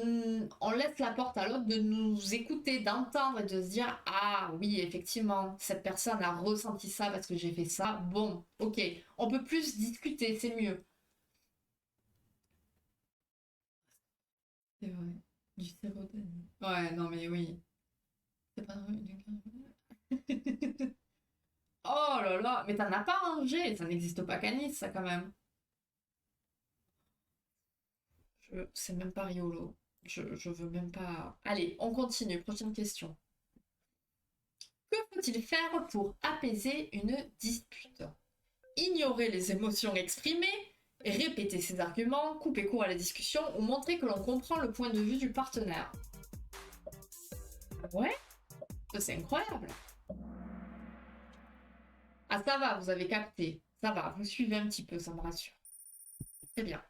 laisse la porte à l'autre de nous écouter, d'entendre et de se dire ah oui, effectivement, cette personne a ressenti ça parce que j'ai fait ça. Bon, ok, on peut plus discuter, c'est mieux. C'est vrai. Du sérotonine. Ouais, non mais oui. C'est pas vrai. Oh là là, mais t'en as pas rangé, ça n'existe pas qu'à Nice, ça quand même. C'est même pas riolo. Je veux même pas. Allez, on continue. Prochaine question. Que faut-il faire pour apaiser une dispute? Ignorer les émotions exprimées, répéter ses arguments, couper court à la discussion ou montrer que l'on comprend le point de vue du partenaire. Ouais, c'est incroyable. Ah, ça va, vous avez capté. Ça va, vous suivez un petit peu, ça me rassure. Très bien.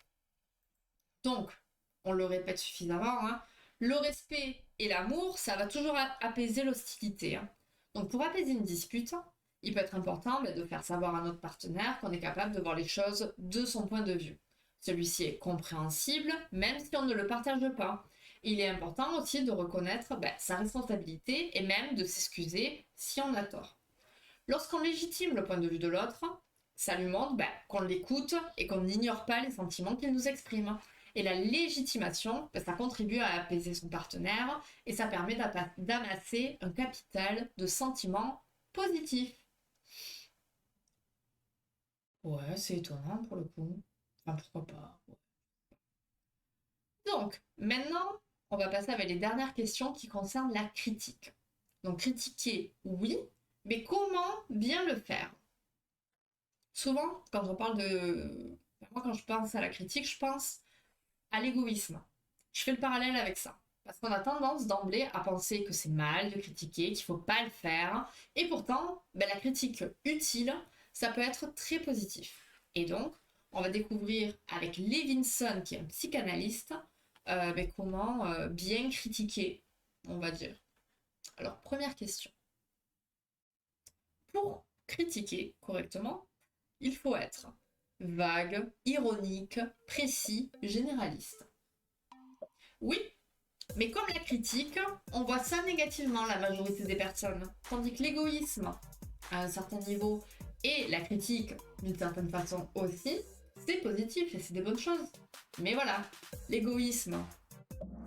Donc, on le répète suffisamment, hein, le respect et l'amour, ça va toujours apaiser l'hostilité. Hein. Donc, pour apaiser une dispute, il peut être important de faire savoir à notre partenaire qu'on est capable de voir les choses de son point de vue. Celui-ci est compréhensible, même si on ne le partage pas. Il est important aussi de reconnaître sa responsabilité et même de s'excuser si on a tort. Lorsqu'on légitime le point de vue de l'autre, ça lui montre qu'on l'écoute et qu'on n'ignore pas les sentiments qu'il nous exprime. Et la légitimation, ça contribue à apaiser son partenaire et ça permet d'amasser un capital de sentiments positifs. Ouais, c'est étonnant pour le coup. Enfin, pourquoi pas. Donc, maintenant, on va passer avec les dernières questions qui concernent la critique. Donc, critiquer, oui, mais comment bien le faire? Souvent, quand on parle Moi, quand je pense à la critique, je pense à l'égoïsme. Je fais le parallèle avec ça. Parce qu'on a tendance d'emblée à penser que c'est mal de critiquer, qu'il faut pas le faire. Et pourtant, ben, la critique utile, ça peut être très positif. Et donc, on va découvrir avec Levinson, qui est un psychanalyste, ben, comment bien critiquer, on va dire. Alors, première question. Pour critiquer correctement, il faut être vague, ironique, précis, généraliste. Oui, mais comme la critique, on voit ça négativement la majorité des personnes. Tandis que l'égoïsme, à un certain niveau, et la critique, d'une certaine façon aussi, c'est positif et c'est des bonnes choses. Mais voilà, l'égoïsme,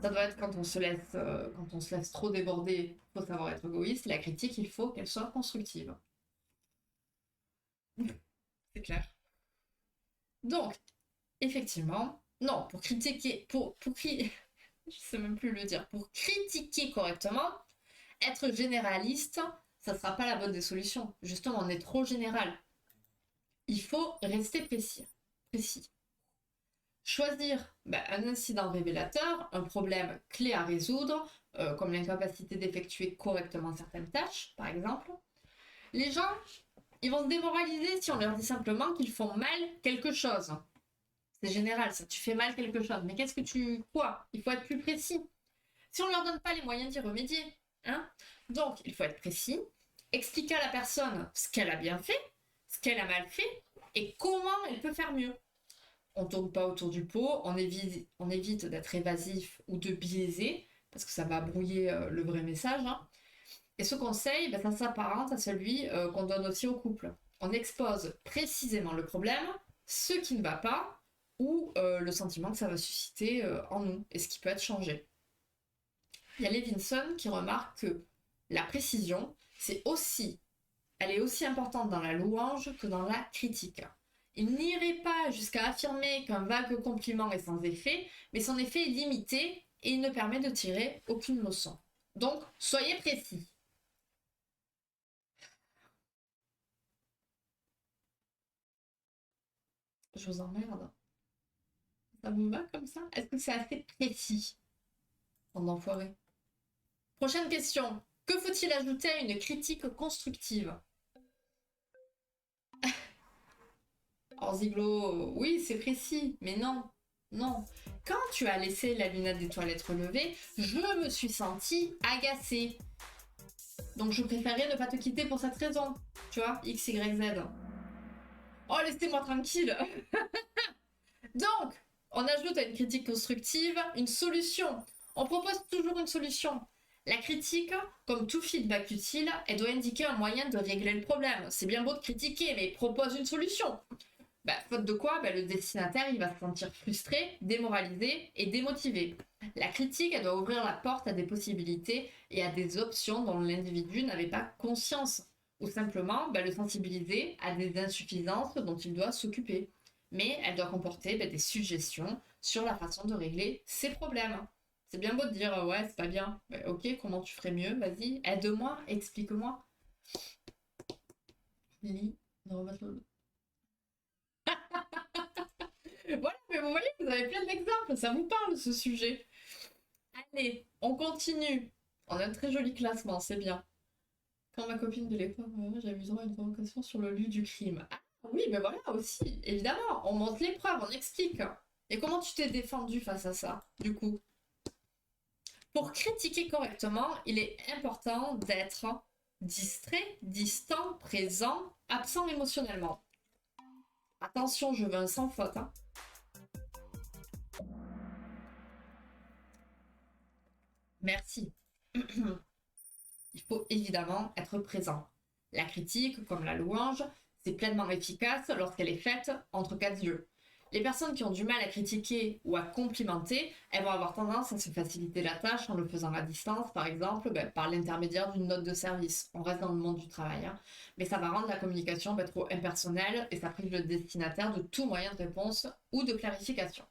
ça doit être quand on se laisse trop déborder, il faut savoir être égoïste. La critique, il faut qu'elle soit constructive. C'est clair. Donc, effectivement, non, pour critiquer, je sais même plus le dire, pour critiquer correctement, être généraliste, ça ne sera pas la bonne des solutions. Justement, on est trop général. Il faut rester précis. Précis. Choisir un incident révélateur, un problème clé à résoudre, comme l'incapacité d'effectuer correctement certaines tâches, par exemple. Les gens, ils vont se démoraliser si on leur dit simplement qu'ils font mal quelque chose. C'est général, ça, tu fais mal quelque chose. Mais qu'est-ce que tu... Quoi? Il faut être plus précis. Si on ne leur donne pas les moyens d'y remédier, hein? Donc, il faut être précis, expliquer à la personne ce qu'elle a bien fait, ce qu'elle a mal fait, et comment elle peut faire mieux. On ne tourne pas autour du pot, on évite d'être évasif ou de biaiser, parce que ça va brouiller le vrai message. Hein. Et ce conseil, ça s'apparente à celui qu'on donne aussi au couple. On expose précisément le problème, ce qui ne va pas, ou le sentiment que ça va susciter en nous, et ce qui peut être changé. Il y a Levinson qui remarque que la précision, elle est aussi importante dans la louange que dans la critique. Il n'irait pas jusqu'à affirmer qu'un vague compliment est sans effet, mais son effet est limité et il ne permet de tirer aucune leçon. Donc, soyez précis. Je vous emmerde. Ça vous va comme ça? Est-ce que c'est assez précis? En enfoiré. Prochaine question. Que faut-il ajouter à une critique constructive? Orziglo, oui, c'est précis, mais non. Non. Quand tu as laissé la lunette des toilettes relevée, je me suis sentie agacée. Donc je préférais ne pas te quitter pour cette raison. Tu vois, X, Y, Z. Oh, laissez-moi tranquille. Donc, on ajoute à une critique constructive une solution. On propose toujours une solution. La critique, comme tout feedback utile, elle doit indiquer un moyen de régler le problème. C'est bien beau de critiquer, mais propose une solution. Faute de quoi, le destinataire il va se sentir frustré, démoralisé et démotivé. La critique, elle doit ouvrir la porte à des possibilités et à des options dont l'individu n'avait pas conscience, ou simplement le sensibiliser à des insuffisances dont il doit s'occuper. Mais elle doit comporter des suggestions sur la façon de régler ses problèmes. C'est bien beau de dire ouais, c'est pas bien. Ok, comment tu ferais mieux? Vas-y, aide-moi, explique-moi. Lis, ne remettre le Voilà, mais vous voyez, vous avez plein d'exemples, ça vous parle ce sujet. Allez, on continue. On a un très joli classement, c'est bien. Quand ma copine de l'époque, j'avais eu droit à une convocation sur le lieu du crime. Ah oui, mais voilà aussi, évidemment, on montre les preuves, on explique. Et comment tu t'es défendu face à ça, du coup? Pour critiquer correctement, il est important d'être distrait, distant, présent, absent émotionnellement. Attention, je veux un sans faute. Hein. Merci. Il faut évidemment être présent. La critique, comme la louange, c'est pleinement efficace lorsqu'elle est faite entre quatre yeux. Les personnes qui ont du mal à critiquer ou à complimenter, elles vont avoir tendance à se faciliter la tâche en le faisant à distance, par exemple, par l'intermédiaire d'une note de service. On reste dans le monde du travail. Hein. Mais ça va rendre la communication trop impersonnelle et ça prive le destinataire de tout moyen de réponse ou de clarification.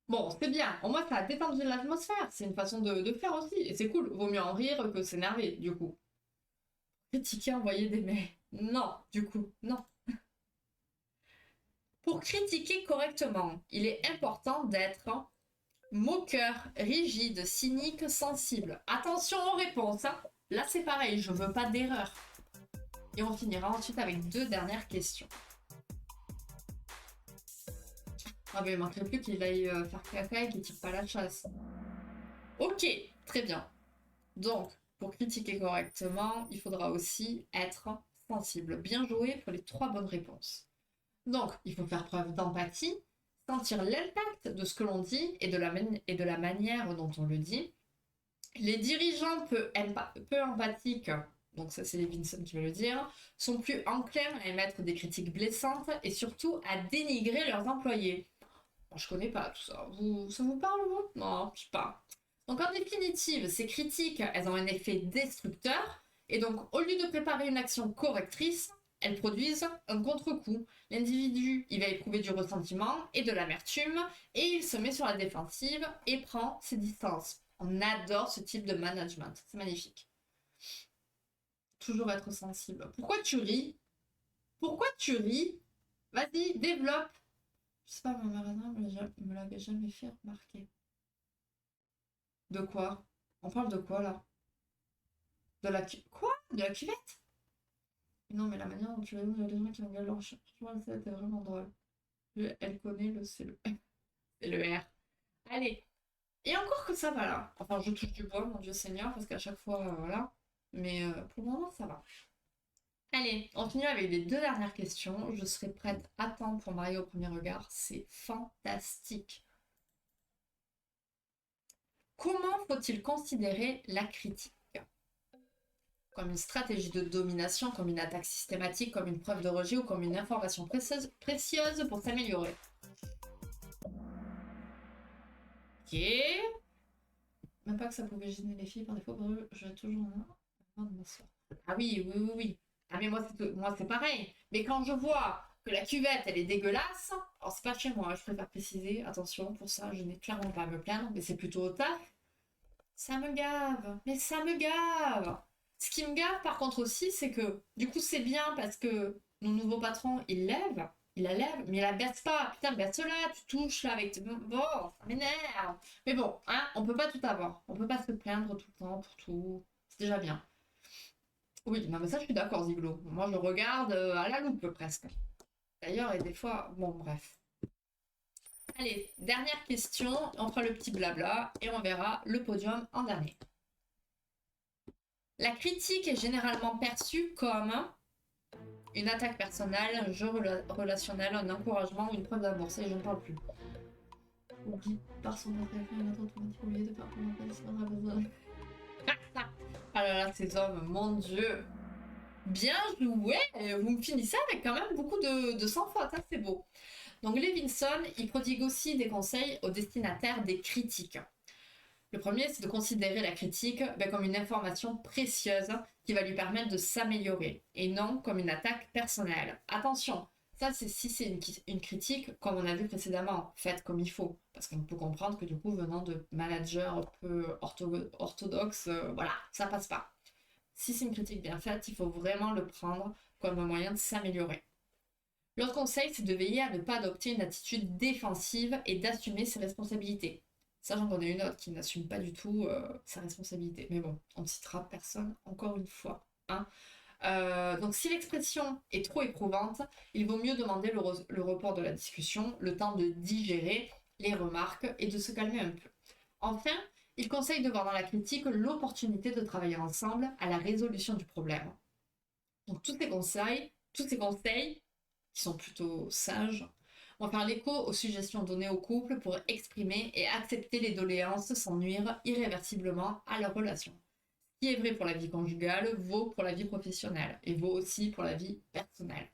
Bon, c'est bien. Au moins, ça a détendu l'atmosphère. C'est une façon de faire aussi. Et c'est cool. Vaut mieux en rire que s'énerver, du coup. Critiquer, envoyer des mails. Non, du coup, non. Pour critiquer correctement, il est important d'être moqueur, rigide, cynique, sensible. Attention aux réponses. Hein. Là, c'est pareil, je veux pas d'erreur. Et on finira ensuite avec 2 dernières questions. Ah mais il manquerait plus qu'il aille faire caca et qu'il tire pas la chasse. Ok, très bien. Donc, pour critiquer correctement, il faudra aussi être sensible. Bien joué pour les 3 bonnes réponses. Donc, il faut faire preuve d'empathie, sentir l'impact de ce que l'on dit et de la manière dont on le dit. Les dirigeants peu empathiques, donc ça c'est Levinson qui va le dire, sont plus enclins à émettre des critiques blessantes et surtout à dénigrer leurs employés. Bon, je connais pas tout ça. Ça vous parle, vous? Non, je sais pas. Donc en définitive, ces critiques, elles ont un effet destructeur, et donc au lieu de préparer une action correctrice, elles produisent un contre-coup. L'individu, il va éprouver du ressentiment et de l'amertume, et il se met sur la défensive et prend ses distances. On adore ce type de management, c'est magnifique. Toujours être sensible. Pourquoi tu ris? Pourquoi tu ris? Vas-y, développe. Je sais pas, ma mère me l'avait jamais fait remarquer. De quoi? On parle de quoi là? De la quoi? De la cuvette? Non, mais la manière dont tu réponds, il y a des gens qui engueulent leur chat. Je vois, c'était vraiment drôle. Elle connaît le C, c'est le R. Allez. Et encore que ça va là. Enfin, je touche du bois, mon Dieu Seigneur, parce qu'à chaque fois, voilà. Mais pour le moment, ça va. Allez, on finit avec les 2 dernières questions. Je serai prête à temps pour marier au premier regard. C'est fantastique. Comment faut-il considérer la critique? Comme une stratégie de domination, comme une attaque systématique, comme une preuve de rejet ou comme une information précieuse pour s'améliorer? Ok. Même pas que ça pouvait gêner les filles par défaut, je vais toujours de m'asseoir. Ah oui, oui, oui, oui. Ah mais moi c'est pareil. Mais quand je vois que la cuvette elle est dégueulasse, alors c'est pas chez moi, je préfère préciser, attention pour ça, je n'ai clairement pas à me plaindre, mais c'est plutôt au taf. Ça me gave, mais ça me gave. Ce qui me gave par contre aussi, c'est que du coup c'est bien parce que mon nouveau patron il la lève, mais il la baisse pas. Putain, baisse-la, tu touches là avec tes... Bon, ça m'énerve. Mais bon, hein, on peut pas tout avoir. On peut pas se plaindre tout le temps pour tout. C'est déjà bien. Oui, non mais ça je suis d'accord, Ziglo. Moi je regarde à la loupe presque. D'ailleurs, et des fois, bon bref. Allez, dernière question, on fera le petit blabla et on verra le podium en dernier. La critique est généralement perçue comme une attaque personnelle, un jeu relationnel, un encouragement ou une preuve d'amour. Ça, je ne parle plus. Oublie par son préféré, il a automatique oublié de faire comment on a besoin. Ah là là, ces hommes, mon Dieu. Bien joué. Vous me finissez avec quand même beaucoup de sans-faute, hein, c'est beau. Donc Levinson, il prodigue aussi des conseils aux destinataires des critiques. Le premier, c'est de considérer la critique comme une information précieuse qui va lui permettre de s'améliorer et non comme une attaque personnelle. Attention, ça c'est si c'est une critique, comme on a vu précédemment, faite comme il faut. Parce qu'on peut comprendre que du coup, venant de managers un peu orthodoxes, voilà, ça passe pas. Si c'est une critique bien faite, il faut vraiment le prendre comme un moyen de s'améliorer. L'autre conseil, c'est de veiller à ne pas adopter une attitude défensive et d'assumer ses responsabilités. Ça, j'en connais une autre qui n'assume pas du tout sa responsabilité. Mais bon, on ne citera personne encore une fois. Hein. Donc si l'expression est trop éprouvante, il vaut mieux demander le report de la discussion, le temps de digérer les remarques et de se calmer un peu. Enfin, il conseille de voir dans la critique l'opportunité de travailler ensemble à la résolution du problème. Donc tous ces conseils qui sont plutôt sages, vont faire l'écho aux suggestions données au couple pour exprimer et accepter les doléances sans nuire irréversiblement à leur relation. Ce qui est vrai pour la vie conjugale vaut pour la vie professionnelle et vaut aussi pour la vie personnelle.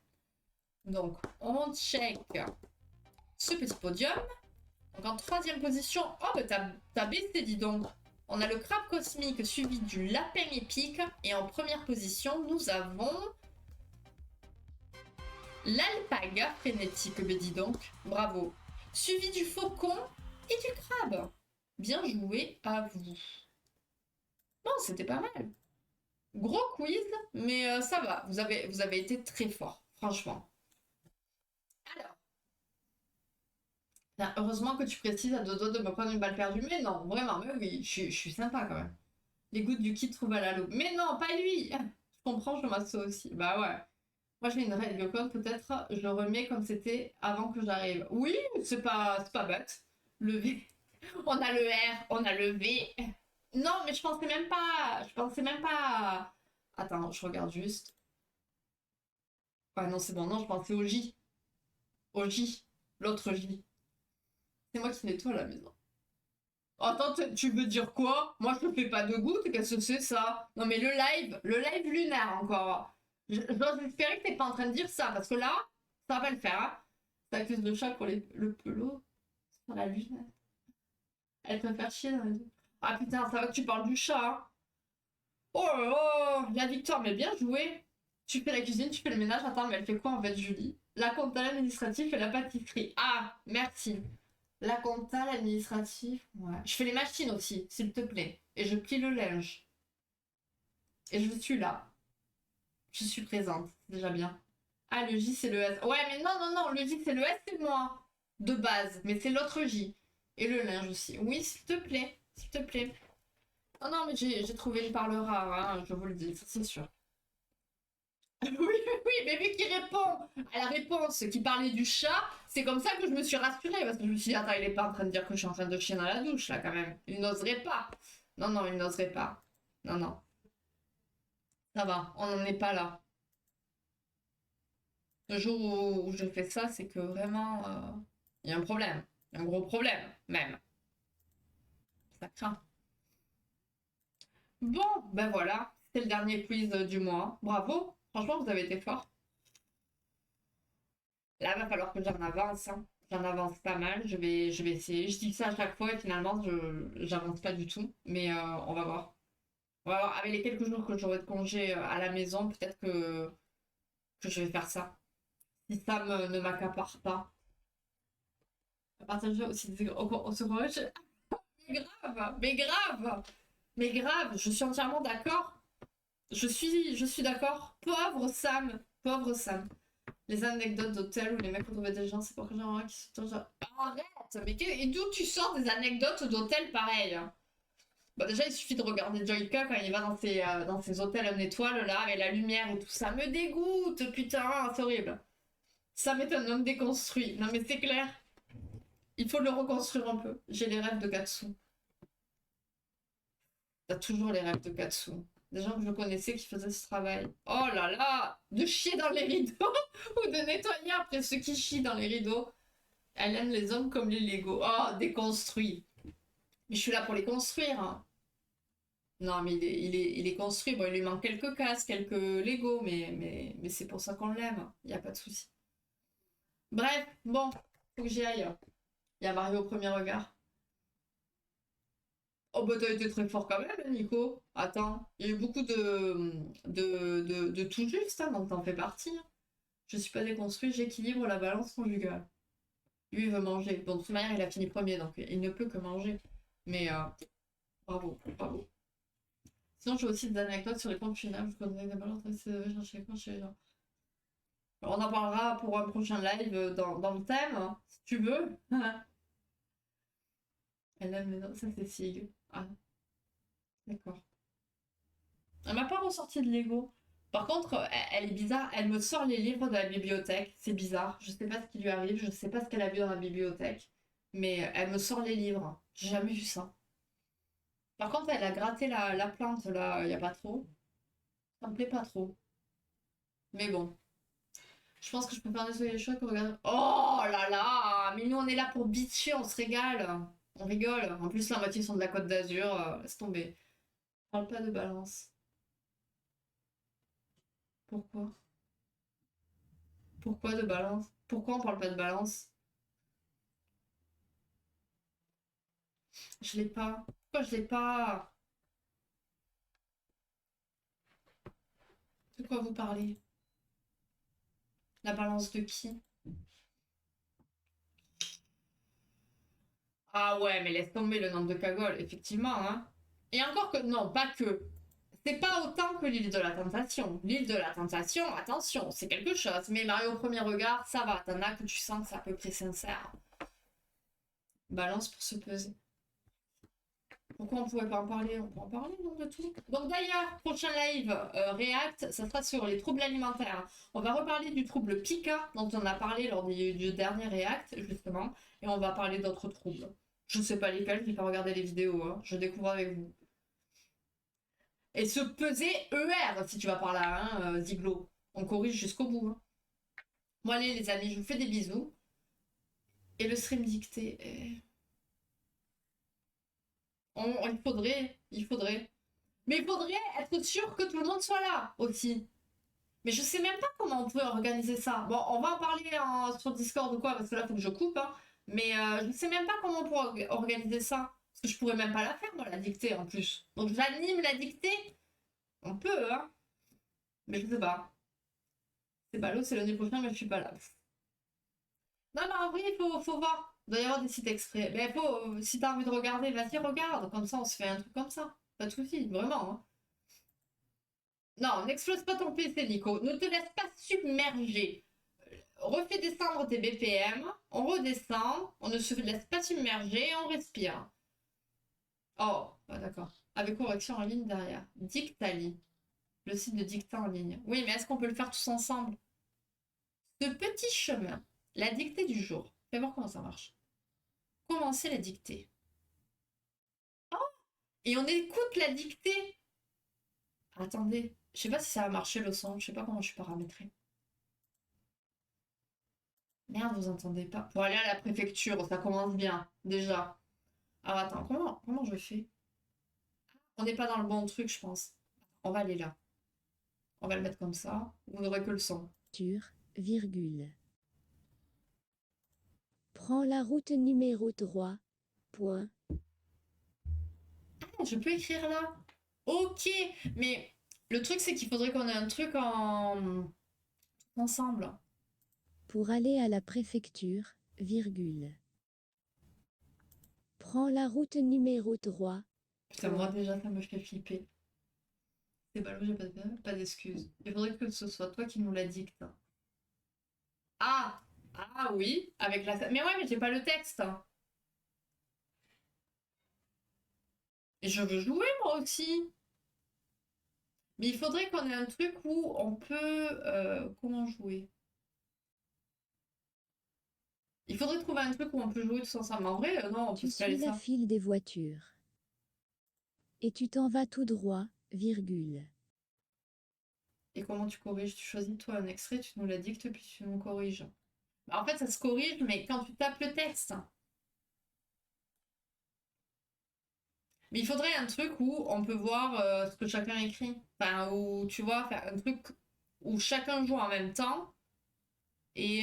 Donc, on check ce petit podium. Donc, en 3e position, oh, bah t'as baissé, dis donc. On a le crabe cosmique suivi du lapin épique. Et en première position, nous avons l'alpaga frénétique, me dis donc, bravo. Suivi du faucon et du crabe. Bien joué à vous. Non, c'était pas mal. Gros quiz, mais ça va. Vous avez été très fort, franchement. Alors, ben, heureusement que tu précises à deux doigts de me prendre une balle perdue. Mais non, vraiment, mais oui, je suis sympa quand même. Les gouttes du kit trouvent à la loupe. Mais non, pas lui. Je comprends, je m'assois aussi. Bah ouais. Moi, j'ai une règle code, peut-être, je le remets comme c'était avant que j'arrive. Oui, c'est pas bête. Le V. On a le R, on a le V. Non, mais je pensais même pas. Je pensais même pas. Attends, je regarde juste. Ouais, non, c'est bon. Non, je pensais au J. Au J. L'autre J. C'est moi qui nettoie la maison. Attends, tu veux dire quoi? Moi, je fais pas de gouttes. Qu'est-ce que c'est ça? Non, mais le live lunaire encore. J'ose espérer que t'es pas en train de dire ça, parce que là, ça va pas le faire. Hein. Ça accuse le chat pour le pelot sur la lune. Elle préfère chier dans les deux. Ah putain, ça va que tu parles du chat. Hein. Oh là là, la victoire, mais bien joué. Tu fais la cuisine, tu fais le ménage. Attends, mais elle fait quoi en fait, Julie? La compta, l'administratif et la pâtisserie. Ah, merci. La compta, l'administratif. Ouais. Je fais les machines aussi, s'il te plaît. Et je plie le linge. Et je suis là. Je suis présente. C'est déjà bien. Ah, le J, c'est le S. Ouais, mais non, non, non. Le J, c'est le S, c'est moi. De base. Mais c'est l'autre J. Et le linge aussi. Oui, s'il te plaît. S'il te plaît. Non, non, mais j'ai trouvé une parle rare, hein, je vous le dis, ça c'est sûr. Oui, oui, mais vu qu'il répond à la réponse qui parlait du chat, c'est comme ça que je me suis rassurée, parce que je me suis dit, attends, il est pas en train de dire que je suis en train de chier dans la douche, là, quand même. Il n'oserait pas. Non, non, il n'oserait pas. Non, non. Ça va, on n'en est pas là. Le jour où je fais ça, c'est que vraiment, il y a un problème. Un gros problème, même. Ça craint. Bon, ben voilà. C'était le dernier quiz du mois. Bravo. Franchement, vous avez été fort. Là, il va falloir que j'en avance. Hein. J'en avance pas mal. Je vais essayer. Je dis ça à chaque fois et finalement, je j'avance pas du tout. Mais on va voir. On va voir. Avec les quelques jours que j'aurai de congé à la maison, peut-être que je vais faire ça. Si ça ne m'accapare pas. À partir de là aussi, on se remet. Mais grave, mais grave, mais grave. Je suis entièrement d'accord. Je suis d'accord. Pauvre Sam, pauvre Sam. Les anecdotes d'hôtel où les mecs ont trouvé des gens, c'est pour que j'en ai qui sont genre. Arrête! Mais et d'où tu sors des anecdotes d'hôtel pareil? Hein. Bah déjà, il suffit de regarder Joyka quand il va dans ses hôtels en étoile là, avec la lumière et tout. Ça me dégoûte, putain, c'est horrible. Ça m'est un homme déconstruit. Non mais c'est clair. Il faut le reconstruire un peu. J'ai les rêves de Katsu. T'as toujours les rêves de Katsu. Des gens que je connaissais qui faisaient ce travail. Oh là là! De chier dans les rideaux ou de nettoyer après ceux qui chient dans les rideaux. Elle aime les hommes comme les Lego. Oh, déconstruit. Mais je suis là pour les construire. Hein. Non, mais il est construit. Bon, il lui manque quelques cases, quelques Lego, mais c'est pour ça qu'on l'aime. Il n'y a pas de souci. Bref, bon, faut que j'y aille. Il y a Mario au premier regard. Oh, bah, t'as été très fort quand même, hein, Nico. Attends, il y a eu beaucoup de tout juste, hein, donc t'en fais partie. Hein. Je suis pas déconstruit, j'équilibre la balance conjugale. Lui, il veut manger. Bon, de toute manière, il a fini premier, donc il ne peut que manger. Mais bravo, bravo. Sinon, j'ai aussi des anecdotes sur les pompes funèbres. Je connais des balances, chercher quoi chez les gens. On en parlera pour un prochain live dans le thème, hein, si tu veux. Elle aime les ça c'est Sig. Ah, d'accord. Elle m'a pas ressorti de Lego. Par contre, elle est bizarre. Elle me sort les livres de la bibliothèque. C'est bizarre. Je sais pas ce qui lui arrive. Je sais pas ce qu'elle a vu dans la bibliothèque. Mais elle me sort les livres. J'ai jamais vu ça. Par contre, elle a gratté la plante là, il y a pas trop. Ça me plaît pas trop. Mais bon. Je pense que je préfère nettoyer les cheveux que regarder. Oh là là! Mais nous, on est là pour bitcher, on se régale. On rigole. En plus, la moitié sont de la Côte d'Azur. Laisse tomber. On parle pas de balance. Pourquoi? Pourquoi de balance? Pourquoi on parle pas de balance? Je l'ai pas. Pourquoi je l'ai pas? De quoi vous parlez? La balance de qui? Ah ouais, mais laisse tomber le nombre de cagoles, effectivement, hein. Et encore que, non, pas que. C'est pas autant que l'île de la Tentation. L'île de la Tentation, attention, c'est quelque chose. Mais Mario au premier regard, ça va. T'en as que tu sens que c'est à peu près sincère. Balance pour se peser. Pourquoi on pourrait pas en parler? On peut en parler, non, de tout. Donc d'ailleurs, prochain live React, ça sera sur les troubles alimentaires. On va reparler du trouble Pika, dont on a parlé lors du dernier React, justement. Et on va parler d'autres troubles. Je ne sais pas lesquels, je n'ai pas regardé les vidéos, hein. Je découvre avec vous. Et se peser ER, si tu vas par là, hein, Ziglo. On corrige jusqu'au bout. Hein. Bon allez les amis, je vous fais des bisous. Et le stream dicté. Il faudrait. Mais il faudrait être sûr que tout le monde soit là aussi. Mais je sais même pas comment on peut organiser ça. Bon, on va en parler sur Discord ou quoi, parce que là, il faut que je coupe. Hein. Mais je sais même pas comment on peut organiser ça. Parce que je pourrais même pas la faire, moi, la dictée, en plus. Donc, j'anime la dictée. On peut, hein. Mais je sais pas. C'est pas l'eau, c'est l'année prochaine, mais je suis pas là. Non, mais en vrai, faut voir. Il doit y avoir des sites exprès. Mais si t'as envie de regarder, vas-y, regarde. Comme ça, on se fait un truc comme ça. Pas de soucis, vraiment. Hein. Non, n'explose pas ton PC, Nico. Ne te laisse pas submerger. Refais descendre tes BPM. On redescend. On ne se laisse pas submerger. On respire. Oh, bah d'accord. Avec correction en ligne derrière. Dictali. Le site de dictat en ligne. Oui, mais est-ce qu'on peut le faire tous ensemble? Ce petit chemin. La dictée du jour. Fais voir comment ça marche. Commencer la dictée. Oh, et on écoute la dictée. Attendez. Je sais pas si ça va marcher le son. Je sais pas comment je suis paramétrée. Merde, vous entendez pas. Pour aller à la préfecture, ça commence bien, déjà. Alors attends, comment je fais? On n'est pas dans le bon truc, je pense. On va aller là. On va le mettre comme ça. Vous n'aurez que le son. Virgule. Prends la route numéro 3. Point. Ah, je peux écrire là. Ok, mais le truc, c'est qu'il faudrait qu'on ait un truc ensemble. Pour aller à la préfecture, virgule. Prends la route numéro 3. Putain, moi déjà, ça me fait flipper. C'est ballot, j'ai pas d'excuses. Il faudrait que ce soit toi qui nous la dicte. Ah! Ah oui, avec la... Mais ouais, mais j'ai pas le texte. Et je veux jouer moi aussi. Mais il faudrait qu'on ait un truc où on peut... comment jouer? Il faudrait trouver un truc où on peut jouer tous ensemble. En vrai, non, on peut Tu se caler suis la ça. file des voitures. Et tu t'en vas tout droit, virgule. Et comment tu corriges? Tu choisis toi un extrait, tu nous la dictes, puis tu nous corriges. Bah, en fait, ça se corrige, mais quand tu tapes le texte. Mais il faudrait un truc où on peut voir ce que chacun écrit. Enfin, où tu vois, faire un truc où chacun joue en même temps. Et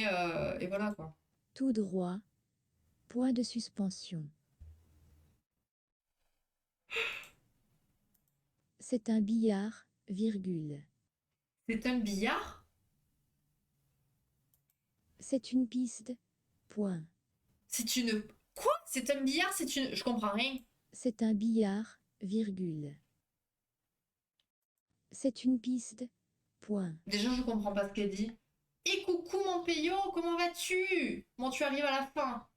voilà quoi. Tout droit. Point de suspension. C'est un billard, virgule. C'est un billard? C'est une piste. Point. C'est une... Quoi? C'est un billard? C'est une... Je comprends rien. C'est un billard, virgule. C'est une piste. Point. Déjà, je comprends pas ce qu'elle dit. Et coucou mon payo, comment vas-tu? Bon, tu arrives à la fin.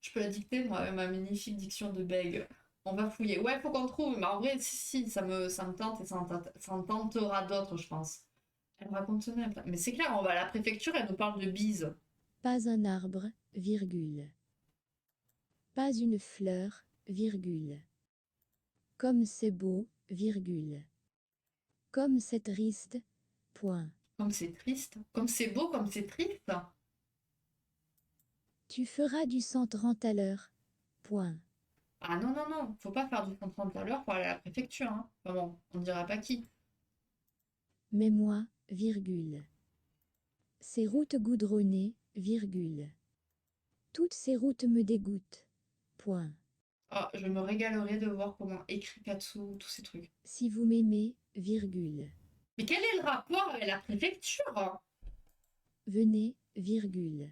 Je peux la dicter, moi, avec ma magnifique diction de bègue. On va fouiller. Ouais, faut qu'on trouve. Mais en vrai, si, ça me tente et ça en tentera d'autres, je pense. Elle me raconte même pas. Mais c'est clair, on va à la préfecture, elle nous parle de bise. Pas un arbre, virgule. Pas une fleur, virgule. Comme c'est beau, virgule. Comme c'est triste, point. Comme c'est triste. Comme c'est beau, comme c'est triste. Tu feras du 130 à l'heure, point. Ah non, non, non. Faut pas faire du 130 à l'heure pour aller à la préfecture. Hein. Enfin bon, on ne dira pas qui. Mais moi, virgule. Ces routes goudronnées, virgule. Toutes ces routes me dégoûtent, point. Ah, je me régalerai de voir comment écrit Katsu, tous ces trucs. Si vous m'aimez, virgule. Mais quel est le rapport avec la préfecture? Venez, virgule.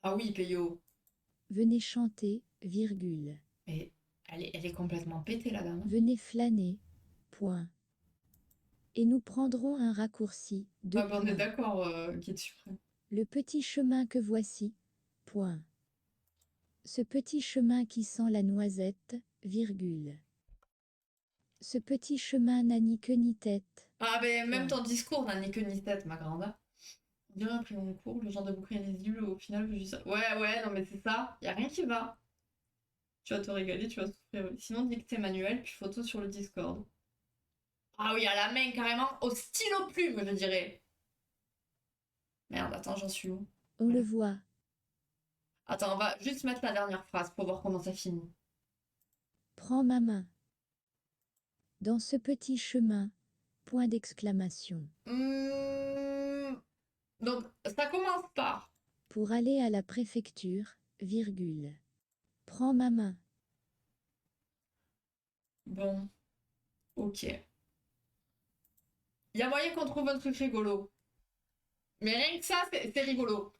Ah oui, Peyo. Venez chanter, virgule. Mais elle est complètement pétée, la dame. Venez flâner, point. et nous prendrons un raccourci. Ah bah, on est d'accord, Guide suprême. Le petit chemin que voici. Point. Ce petit chemin qui sent la noisette, virgule. Ce petit chemin n'a ni queue ni tête. Ah ben même Point. ton discours n'a ni queue ni tête, ma grande. On dirait après mon cours, le genre de bouquin illisible, au final, je dis ça. Ouais, non mais c'est ça, y a rien qui va. Tu vas te régaler, tu vas souffrir. Sinon, dictée manuelle, puis photo sur le Discord. Ah oui, à la main, carrément, au stylo plume, je dirais. Merde, attends, j'en suis où? On le voit. Attends, on va juste mettre la dernière phrase pour voir comment ça finit. Prends ma main. Dans ce petit chemin. Point d'exclamation. Donc, ça commence par... Pour aller à la préfecture, virgule. Prends ma main. Bon, ok. Il y a moyen qu'on trouve un truc rigolo. Mais rien que ça, c'est rigolo.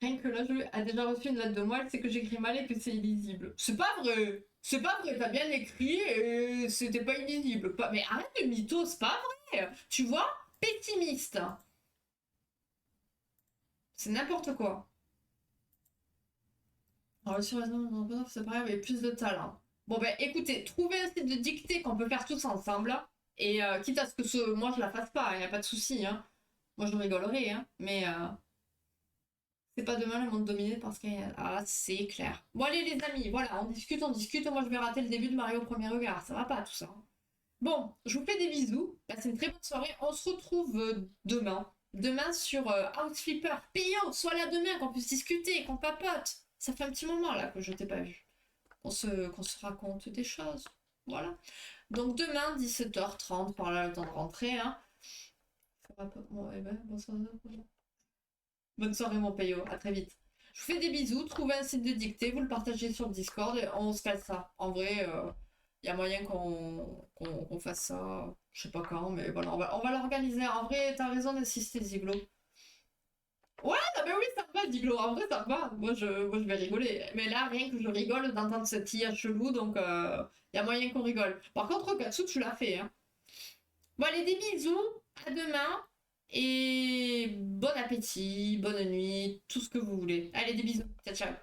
Rien que là, je a déjà reçu une lettre de moi, elle sait que j'écris mal et que c'est illisible. C'est pas vrai! C'est pas vrai, t'as bien écrit et c'était pas illisible. Mais arrête de mytho, c'est pas vrai! Tu vois? Pessimiste! C'est n'importe quoi. Alors, sur c'est pareil avec plus de talent. Bon, ben écoutez, trouvez un site de dictée qu'on peut faire tous ensemble. Et quitte à ce que moi je la fasse pas, y a pas de souci. Hein. Moi je rigolerai, hein. Mais c'est pas demain le monde dominé parce que ah, c'est clair. Bon, allez, les amis, voilà, on discute. Moi je vais rater le début de Mario au premier regard. Ça va pas tout ça. Bon, je vous fais des bisous. Passez une très bonne soirée. On se retrouve demain. Demain sur House Flipper. Payant, sois là demain, qu'on puisse discuter, qu'on papote. Ça fait un petit moment là que je t'ai pas vu. Qu'on se raconte des choses. Voilà. Donc demain, 17h30, par là, le temps de rentrer. Hein. Bon, eh ben, bonne soirée, mon payo. À très vite. Je vous fais des bisous. Trouvez un site de dictée, vous le partagez sur le Discord et on se casse ça. En vrai, il y a moyen qu'on fasse ça. Je sais pas quand, mais voilà, on va l'organiser. En vrai, t'as raison d'assister, Ziglo. Ouais, ah ben oui, ça me va, Ziglo. En vrai, ça me va. Moi, je vais rigoler. Mais là, rien que je rigole d'entendre cette IA chelou, donc il y a moyen qu'on rigole. Par contre, Katsu, tu l'as fait, hein. Bon, allez, des bisous. À demain. Et bon appétit, bonne nuit, tout ce que vous voulez. Allez, des bisous. Ciao, ciao.